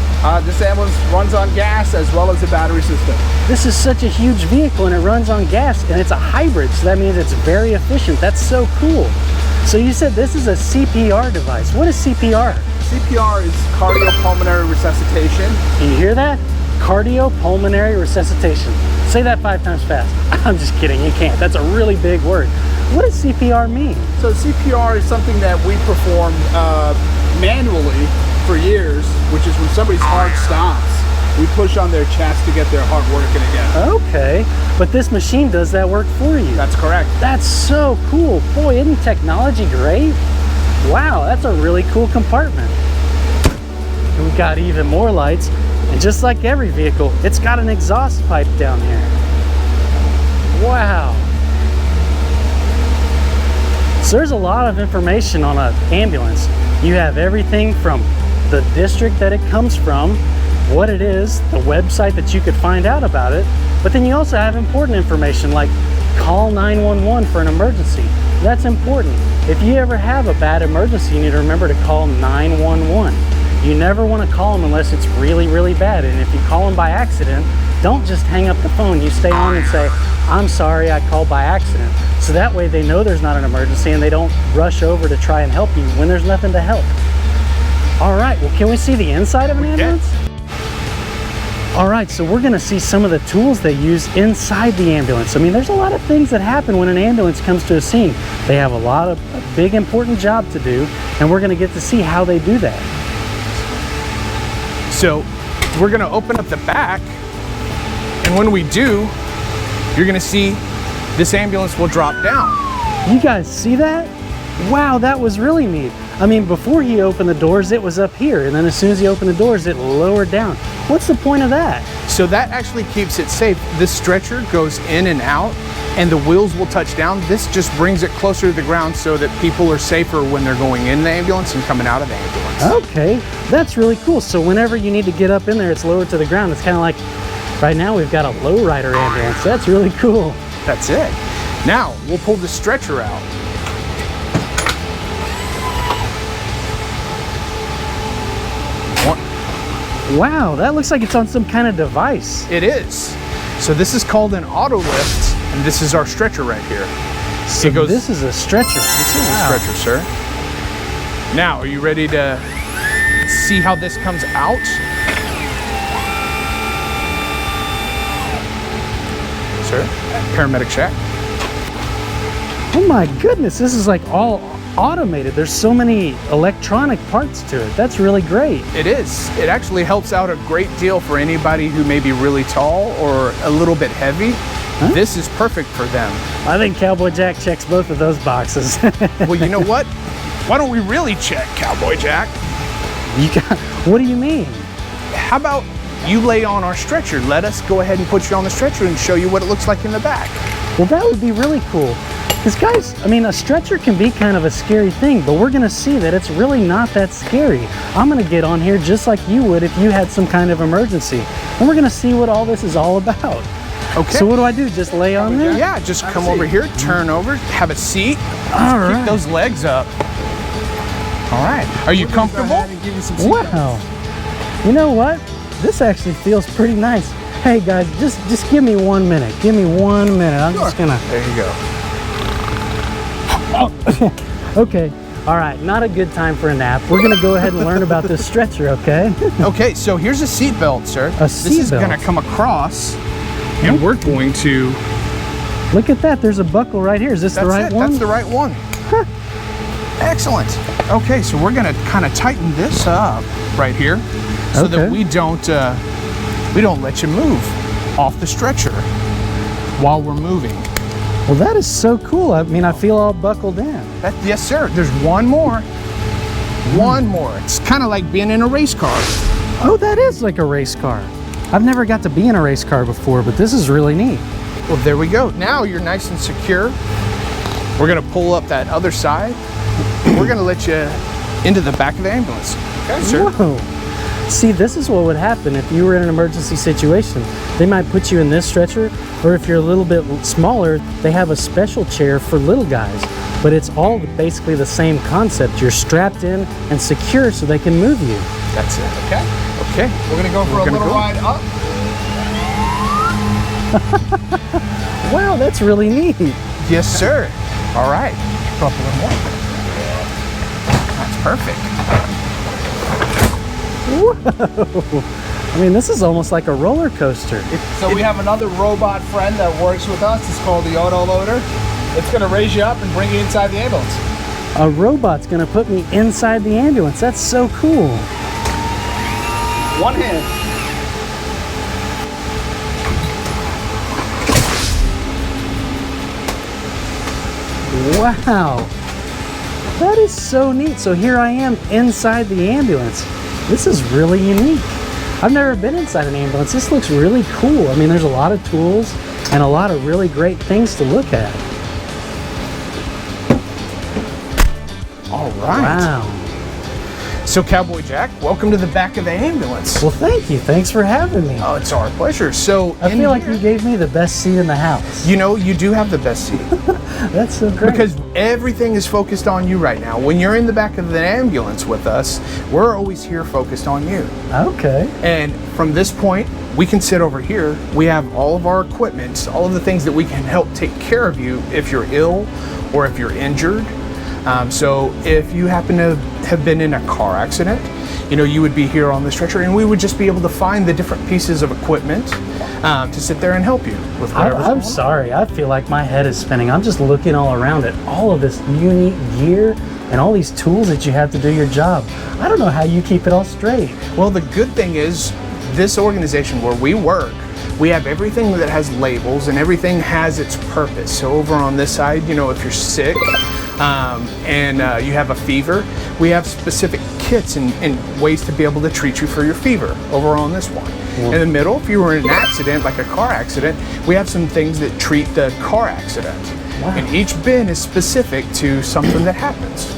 This ambulance runs on gas as well as a battery system. This is such a huge vehicle and it runs on gas and it's a hybrid, so that means it's very efficient. That's so cool. So you said this is a CPR device. What is CPR? CPR is cardiopulmonary resuscitation. Can you hear that? Cardiopulmonary resuscitation. Say that 5 times fast. I'm just kidding, you can't. That's a really big word. What does CPR mean? So CPR is something that we perform manually for years, which is when somebody's heart stops, we push on their chest to get their heart working again. Okay, but this machine does that work for you. That's correct. That's so cool. Boy, isn't technology great? Wow, that's a really cool compartment. And we've got even more lights. And just like every vehicle, it's got an exhaust pipe down here. Wow. So there's a lot of information on an ambulance. You have everything from the district that it comes from, what it is, the website that you could find out about it, but then you also have important information like call 911 for an emergency. That's important. If you ever have a bad emergency, you need to remember to call 911. You never want to call them unless it's really, really bad. And if you call them by accident, don't just hang up the phone. You stay on and say, I'm sorry, I called by accident. So that way they know there's not an emergency and they don't rush over to try and help you when there's nothing to help. All right, well, can we see the inside of an ambulance? All right, so we're gonna see some of the tools they use inside the ambulance. I mean, there's a lot of things that happen when an ambulance comes to a scene. They have a big, important job to do, and we're gonna get to see how they do that. So we're gonna open up the back, and when we do, you're gonna see this ambulance will drop down. You guys see that? Wow, that was really neat. I mean, before he opened the doors, it was up here, and then as soon as he opened the doors, it lowered down. What's the point of that? So that actually keeps it safe. This stretcher goes in and out, and the wheels will touch down. This just brings it closer to the ground so that people are safer when they're going in the ambulance and coming out of the ambulance. Okay, that's really cool. So whenever you need to get up in there, it's lowered to the ground. It's kind of like, right now we've got a lowrider ambulance. That's really cool. That's it. Now, we'll pull the stretcher out. Wow, that looks like it's on some kind of device. It is. So this is called an auto lift, and this is our stretcher right here. So this is a stretcher. This is a stretcher, sir. Now, are you ready to see how this comes out? Sir, paramedic check. Oh my goodness, this is like all automated. There's so many electronic parts to it. That's really great. It is. It actually helps out a great deal for anybody who may be really tall or a little bit heavy. Huh? This is perfect for them. I think Cowboy Jack checks both of those boxes. Well, you know what? Why don't we really check, Cowboy Jack? What do you mean? How about you lay on our stretcher? Let us go ahead and put you on the stretcher and show you what it looks like in the back. Well, that would be really cool. Because guys, I mean, a stretcher can be kind of a scary thing, but we're gonna see that it's really not that scary. I'm gonna get on here just like you would if you had some kind of emergency. And we're gonna see what all this is all about. Okay. So what do I do? Just lay on there? Yeah, just come over here, turn over, have a seat. All right. Keep those legs up. All right. Are you comfortable? Wow. You know what? This actually feels pretty nice. Hey guys, just give me 1 minute. Give me 1 minute. I'm just gonna. There you go. Okay. All right. Not a good time for a nap. We're gonna go ahead and learn about this stretcher. Okay. Okay, so here's a seat belt, sir. This is gonna come across, and we're going to. Look at that. There's a buckle right here. Is this the right one? That's the right one. Huh. Excellent. Okay, so we're gonna kind of tighten this up right here, so that we don't let you move off the stretcher while we're moving. Well, that is so cool. I mean, I feel all buckled in. Yes, sir. There's one more. One more. It's kind of like being in a race car. Oh, that is like a race car. I've never got to be in a race car before, but this is really neat. Well, there we go. Now you're nice and secure. We're gonna pull up that other side. We're gonna let you into the back of the ambulance. Okay, sir. Whoa. See, this is what would happen if you were in an emergency situation. They might put you in this stretcher, or if you're a little bit smaller, they have a special chair for little guys. But it's all basically the same concept. You're strapped in and secure so they can move you. That's it. Okay. Okay. We're gonna go for a little ride up. Wow, that's really neat. Yes, sir. All right. Go up a little more. That's perfect. Whoa. I mean, this is almost like a roller coaster. So we have another robot friend that works with us. It's called the auto loader. It's going to raise you up and bring you inside the ambulance. A robot's gonna put me inside the ambulance. That's so cool. One hand. Wow. That is so neat. So here I am inside the ambulance. This is really unique. I've never been inside an ambulance. This looks really cool. I mean, there's a lot of tools and a lot of really great things to look at. All right. Wow. So, Cowboy Jack, welcome to the back of the ambulance. Well, thank you. Thanks for having me. Oh, it's our pleasure. So, I feel like you gave me the best seat in the house. You know, you do have the best seat. That's so great. Because everything is focused on you right now. When you're in the back of the ambulance with us, we're always here focused on you. Okay. And from this point, we can sit over here. We have all of our equipment, all of the things that we can help take care of you if you're ill or if you're injured. So if you happen to have been in a car accident, you know, you would be here on the stretcher and we would just be able to find the different pieces of equipment to sit there and help you with whatever. I'm sorry. I feel like my head is spinning. I'm just looking all around at all of this unique gear and all these tools that you have to do your job. I don't know how you keep it all straight. Well, the good thing is this organization where we work, we have everything that has labels and everything has its purpose. So over on this side, you know, if you're sick and you have a fever, we have specific kits and ways to be able to treat you for your fever over on this one. In the middle, if you were in an accident, like a car accident, we have some things that treat the car accident. Wow. And each bin is specific to something that happens.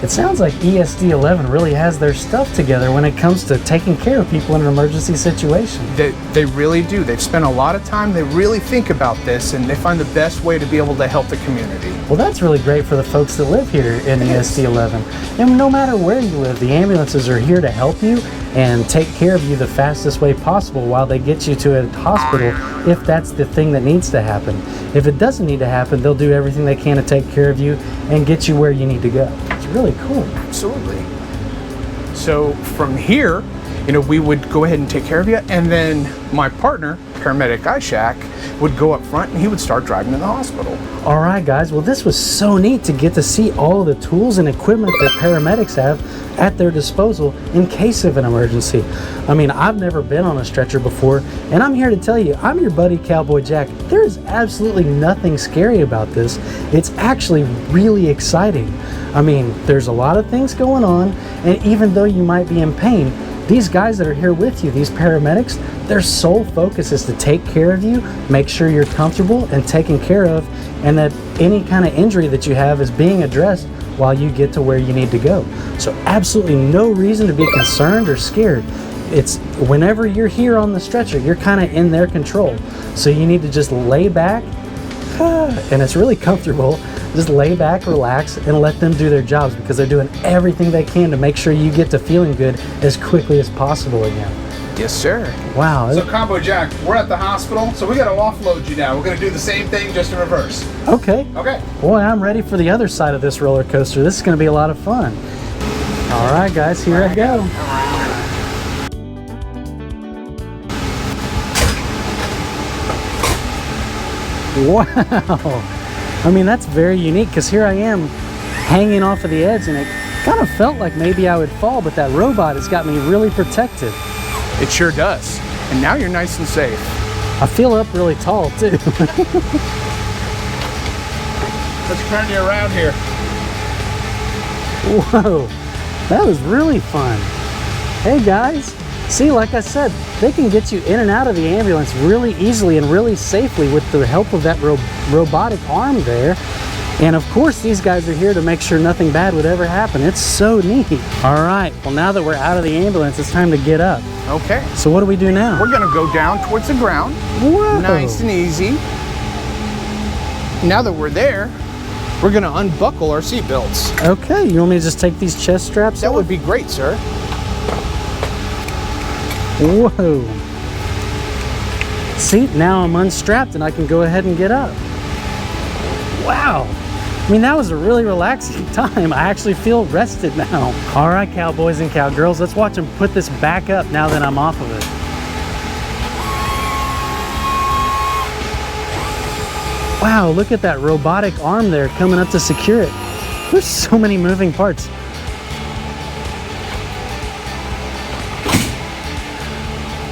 It sounds like ESD 11 really has their stuff together when it comes to taking care of people in an emergency situation. They really do. They've spent a lot of time. They really think about this and they find the best way to be able to help the community. Well, that's really great for the folks that live here in ESD 11. And no matter where you live, the ambulances are here to help you and take care of you the fastest way possible while they get you to a hospital if that's the thing that needs to happen. If it doesn't need to happen, they'll do everything they can to take care of you and get you where you need to go. It's really cool. Absolutely. So from here, you know, we would go ahead and take care of you, and then my partner, paramedic Ishak, would go up front and he would start driving to the hospital. All right, guys. Well, this was so neat to get to see all the tools and equipment that paramedics have at their disposal in case of an emergency. I mean, I've never been on a stretcher before, and I'm here to tell you, I'm your buddy Cowboy Jack. There is absolutely nothing scary about this. It's actually really exciting. I mean, there's a lot of things going on, and even though you might be in pain, these guys that are here with you, these paramedics, their sole focus is to take care of you, make sure you're comfortable and taken care of, and that any kind of injury that you have is being addressed while you get to where you need to go. So absolutely no reason to be concerned or scared. It's whenever you're here on the stretcher, you're kind of in their control. So you need to just lay back, and it's really comfortable. Just lay back, relax, and let them do their jobs, because they're doing everything they can to make sure you get to feeling good as quickly as possible again. Yes, sir. Wow. So Cowboy Jack, we're at the hospital, so we got to offload you now. We're going to do the same thing, just in reverse. Okay. Okay. Boy, I'm ready for the other side of this roller coaster. This is going to be a lot of fun. All right, guys, here I go. Wow. I mean, that's very unique, because here I am hanging off of the edge, and it kind of felt like maybe I would fall, but that robot has got me really protected. It sure does. And now you're nice and safe. I feel up really tall, too. Let's turn you around here. Whoa, that was really fun. Hey, guys. See, like I said, they can get you in and out of the ambulance really easily and really safely with the help of that robotic arm there. And of course, these guys are here to make sure nothing bad would ever happen. It's so neat. All right, well, now that we're out of the ambulance, it's time to get up. Okay. So what do we do now? We're gonna go down towards the ground. Whoa. Nice and easy. Now that we're there, we're gonna unbuckle our seatbelts. Okay, you want me to just take these chest straps That off? would be great, sir. Whoa. See, now I'm unstrapped and I can go ahead and get up. Wow. I mean, that was a really relaxing time. I actually feel rested now. All right, cowboys and cowgirls, let's watch them put this back up now that I'm off of it. Wow, look at that robotic arm there coming up to secure it. There's so many moving parts.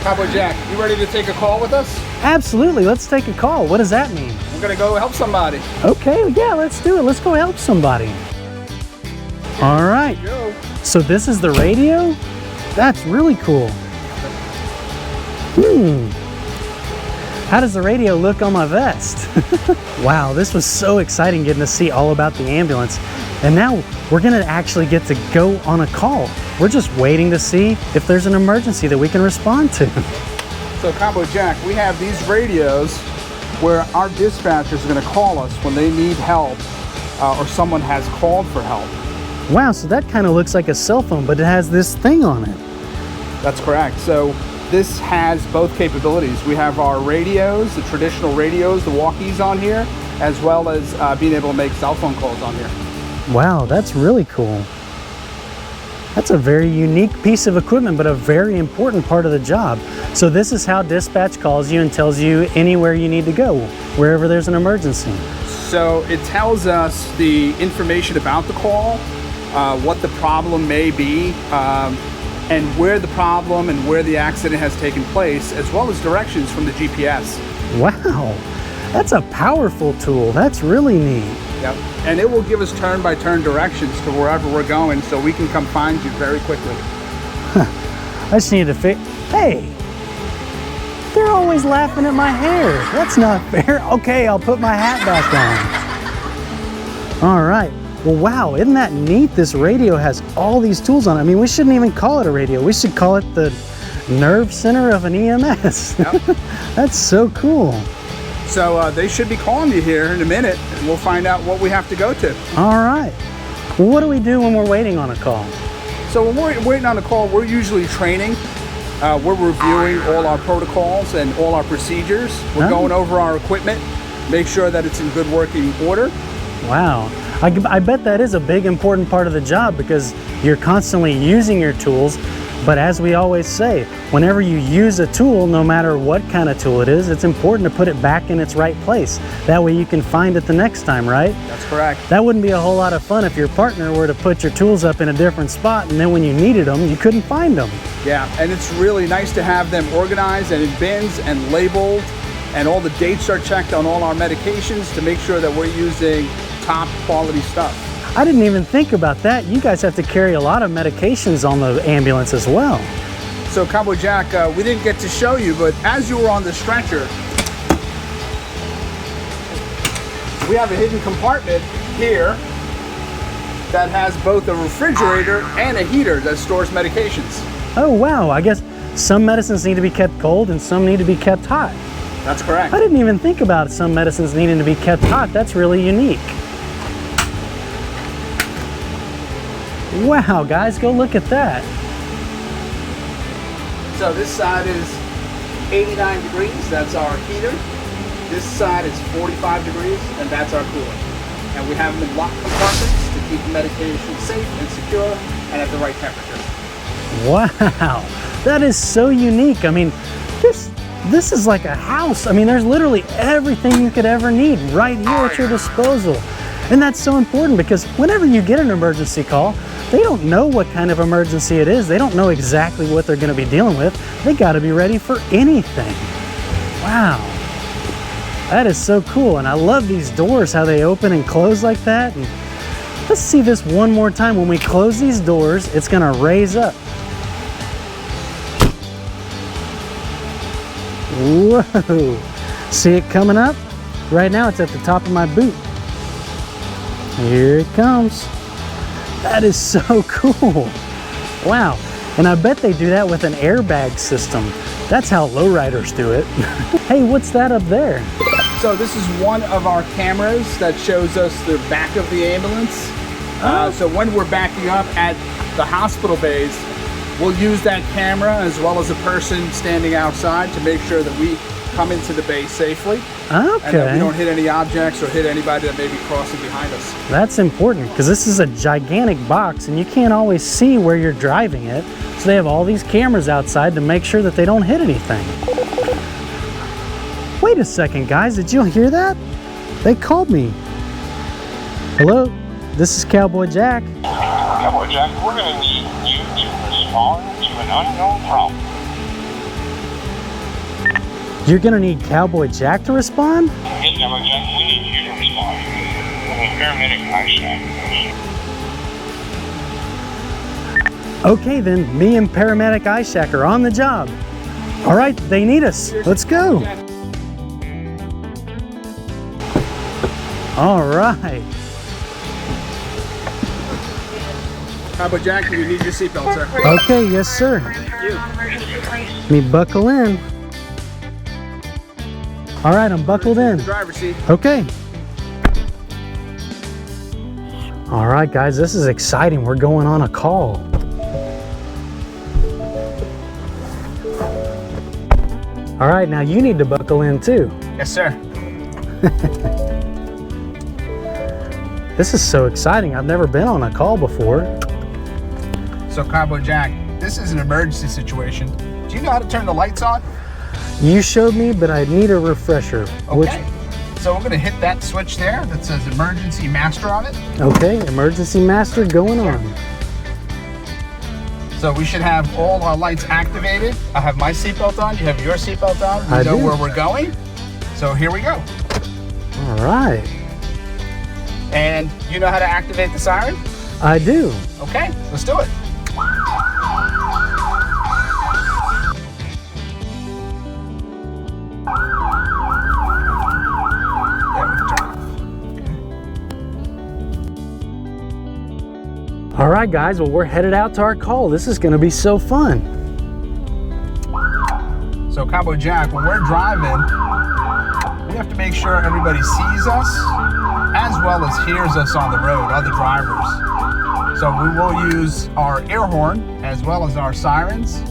Cowboy Jack, you ready to take a call with us? Absolutely, let's take a call. What does that mean? We're going to go help somebody. Okay, yeah, let's do it. Let's go help somebody. All right. Go. So this is the radio? That's really cool. How does the radio look on my vest? Wow, this was so exciting getting to see all about the ambulance. And now we're gonna actually get to go on a call. We're just waiting to see if there's an emergency that we can respond to. So Cowboy Jack, we have these radios where our dispatchers are going to call us when they need help or someone has called for help. Wow, so that kind of looks like a cell phone, but it has this thing on it. That's correct. So this has both capabilities. We have our radios, the traditional radios, the walkies on here, as well as being able to make cell phone calls on here. Wow, that's really cool. That's a very unique piece of equipment, but a very important part of the job. So this is how dispatch calls you and tells you anywhere you need to go, wherever there's an emergency. So it tells us the information about the call, what the problem may be, and where the problem and where the accident has taken place, as well as directions from the GPS. Wow, that's a powerful tool. That's really neat. Yep. And it will give us turn-by-turn directions to wherever we're going, so we can come find you very quickly. I just need to Hey, they're always laughing at my hair. That's not fair. Okay, I'll put my hat back on. All right. Well, wow, isn't that neat? This radio has all these tools on it. I mean, we shouldn't even call it a radio. We should call it the nerve center of an EMS. Yep. That's so cool. So they should be calling you here in a minute, and we'll find out what we have to go to. All right. Well, what do we do when we're waiting on a call? So when we're waiting on a call, we're usually training. We're reviewing all our protocols and all our procedures. We're going over our equipment, make sure that it's in good working order. Wow. I bet that is a big important part of the job, because you're constantly using your tools. But as we always say, whenever you use a tool, no matter what kind of tool it is, it's important to put it back in its right place. That way you can find it the next time, right? That's correct. That wouldn't be a whole lot of fun if your partner were to put your tools up in a different spot, and then when you needed them, you couldn't find them. Yeah, and it's really nice to have them organized and in bins and labeled, and all the dates are checked on all our medications to make sure that we're using top quality stuff. I didn't even think about that. You guys have to carry a lot of medications on the ambulance as well. So Cowboy Jack, we didn't get to show you, but as you were on the stretcher, we have a hidden compartment here that has both a refrigerator and a heater that stores medications. Oh wow, I guess some medicines need to be kept cold and some need to be kept hot. That's correct. I didn't even think about some medicines needing to be kept hot. That's really unique. Wow, guys, go look at that. So this side is 89 degrees, that's our heater. This side is 45 degrees, and that's our cooler. And we have them in locked compartments to keep the medication safe and secure and at the right temperature. Wow, that is so unique. I mean, this is like a house. I mean, there's literally everything you could ever need right here at your disposal. And that's so important because whenever you get an emergency call, they don't know what kind of emergency it is. They don't know exactly what they're going to be dealing with. They got to be ready for anything. Wow, that is so cool. And I love these doors, how they open and close like that. And let's see this one more time. When we close these doors, it's going to raise up. Whoa, see it coming up? Right now it's at the top of my boot. Here it comes. That is so cool. Wow, and I bet they do that with an airbag system. That's how lowriders do it. Hey, what's that up there? So this is one of our cameras that shows us the back of the ambulance. So when we're backing up at the hospital bays, we'll use that camera as well as a person standing outside to make sure that we come into the bay safely. Okay. And that we don't hit any objects or hit anybody that may be crossing behind us. That's important because this is a gigantic box and you can't always see where you're driving it. So they have all these cameras outside to make sure that they don't hit anything. Wait a second, guys, did you hear that? They called me. Hello, this is Cowboy Jack. Cowboy Jack, we're going to need you to respond to an unknown problem. You're gonna need Cowboy Jack to respond? Yes, Cowboy Jack, we need you to respond. I'm a paramedic Isaac. Okay then, me and Paramedic Isaac are on the job. All right, they need us. Let's go. All right. Cowboy Jack, you need your seatbelt, sir. Okay, yes sir. Let me buckle in. All right, I'm buckled in. The driver's seat. Okay. All right, guys, this is exciting. We're going on a call. All right, now you need to buckle in too. Yes, sir. This is so exciting. I've never been on a call before. So Cowboy Jack, this is an emergency situation. Do you know how to turn the lights on? You showed me, but I need a refresher. Okay. So we're going to hit that switch there that says emergency master on it. Okay, emergency master going on. So we should have all our lights activated. I have my seatbelt on. You have your seatbelt on. We know where we're going. So here we go. All right. And you know how to activate the siren? I do. Okay, let's do it. All right, guys, well, we're headed out to our call. This is going to be so fun. So Cowboy Jack, when we're driving, we have to make sure everybody sees us as well as hears us on the road, other drivers. So we will use our air horn as well as our sirens.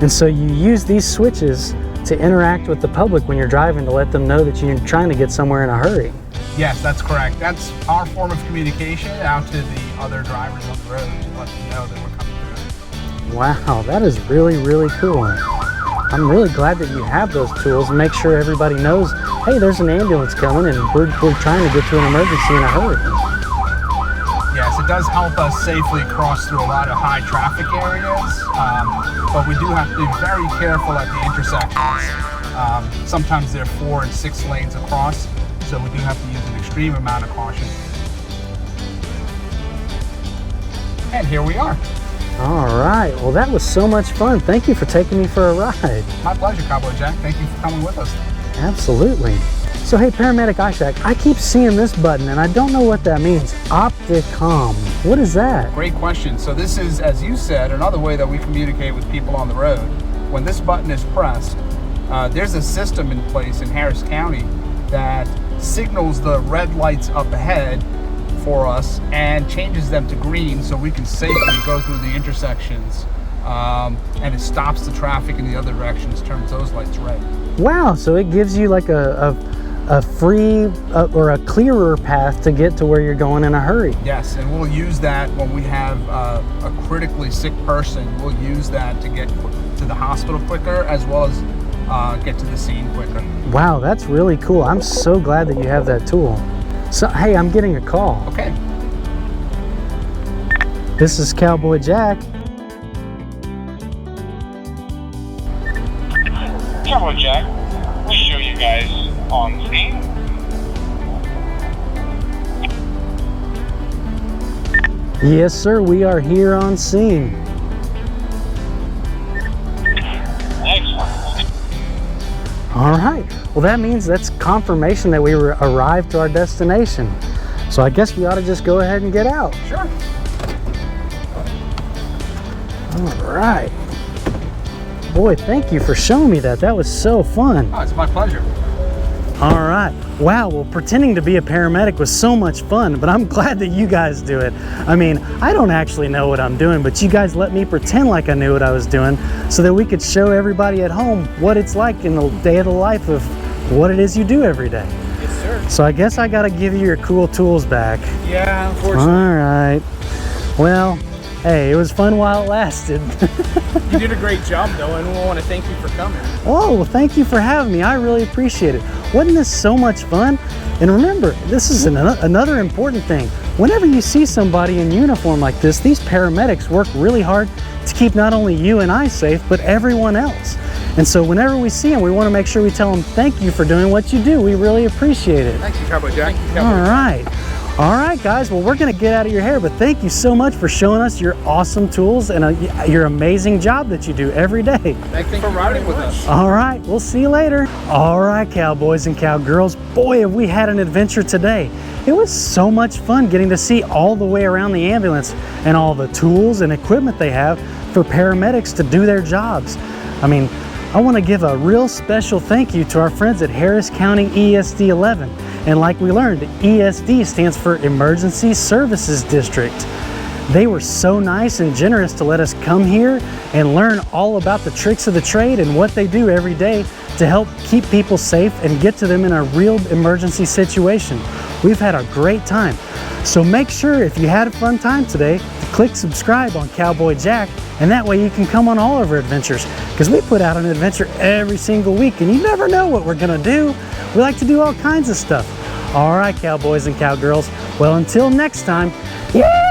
And so you use these switches to interact with the public when you're driving to let them know that you're trying to get somewhere in a hurry. Yes, that's correct. That's our form of communication out to the other drivers on the road to let them know that we're coming through. Wow, that is really, really cool. I'm really glad that you have those tools and make sure everybody knows, hey, there's an ambulance coming and we're trying to get to an emergency in a hurry. Yes, it does help us safely cross through a lot of high traffic areas, but we do have to be very careful at the intersections. Sometimes there are 4 and 6 lanes across, so we do have to use an extreme amount of caution. And here we are. All right, well that was so much fun. Thank you for taking me for a ride. My pleasure, Cowboy Jack. Thank you for coming with us. Absolutely. So hey, Paramedic Ishak, I keep seeing this button and I don't know what that means. Opticom, what is that? Great question. So this is, as you said, another way that we communicate with people on the road. When this button is pressed, there's a system in place in Harris County that signals the red lights up ahead for us and changes them to green so we can safely go through the intersections, and it stops the traffic in the other directions, turns those lights red. Wow, so it gives you like a free or a clearer path to get to where you're going in a hurry. Yes, and we'll use that when we have a critically sick person. We'll use that to get to the hospital quicker, as well as get to the scene quicker. Wow, that's really cool. I'm so glad that you have that tool. So, hey, I'm getting a call. Okay. This is Cowboy Jack. Cowboy Jack, we show you guys on scene. Yes, sir, we are here on scene. Excellent. All right, well that means that's confirmation that we arrived to our destination. So I guess we ought to just go ahead and get out. Sure. All right. Boy, thank you for showing me that. That was so fun. Oh, it's my pleasure. All right. Wow, well, pretending to be a paramedic was so much fun, but I'm glad that you guys do it. I mean, I don't actually know what I'm doing, but you guys let me pretend like I knew what I was doing so that we could show everybody at home what it's like in the day of the life of what it is you do every day. Yes, sir. So I guess I got to give you your cool tools back. Yeah, unfortunately. All right. Well, hey, it was fun while it lasted. You did a great job, though, and we want to thank you for coming. Oh, well, thank you for having me. I really appreciate it. Wasn't this so much fun? And remember, this is another important thing. Whenever you see somebody in uniform like this, these paramedics work really hard to keep not only you and I safe, but everyone else. And so whenever we see them, we want to make sure we tell them, thank you for doing what you do. We really appreciate it. Thank you, Cowboy Jack. All right. All right, guys. Well, we're going to get out of your hair, but thank you so much for showing us your awesome tools and your amazing job that you do every day. Thank you for riding with us. All right, we'll see you later. All right, cowboys and cowgirls, boy, have we had an adventure today. It was so much fun getting to see all the way around the ambulance and all the tools and equipment they have for paramedics to do their jobs. I mean, I want to give a real special thank you to our friends at Harris County ESD 11. And like we learned, ESD stands for Emergency Services District. They were so nice and generous to let us come here and learn all about the tricks of the trade and what they do every day to help keep people safe and get to them in a real emergency situation. We've had a great time. So make sure, if you had a fun time today, to click subscribe on Cowboy Jack, and that way you can come on all of our adventures, because we put out an adventure every single week and you never know what we're gonna do. We like to do all kinds of stuff. All right, cowboys and cowgirls. Well, until next time, yeah!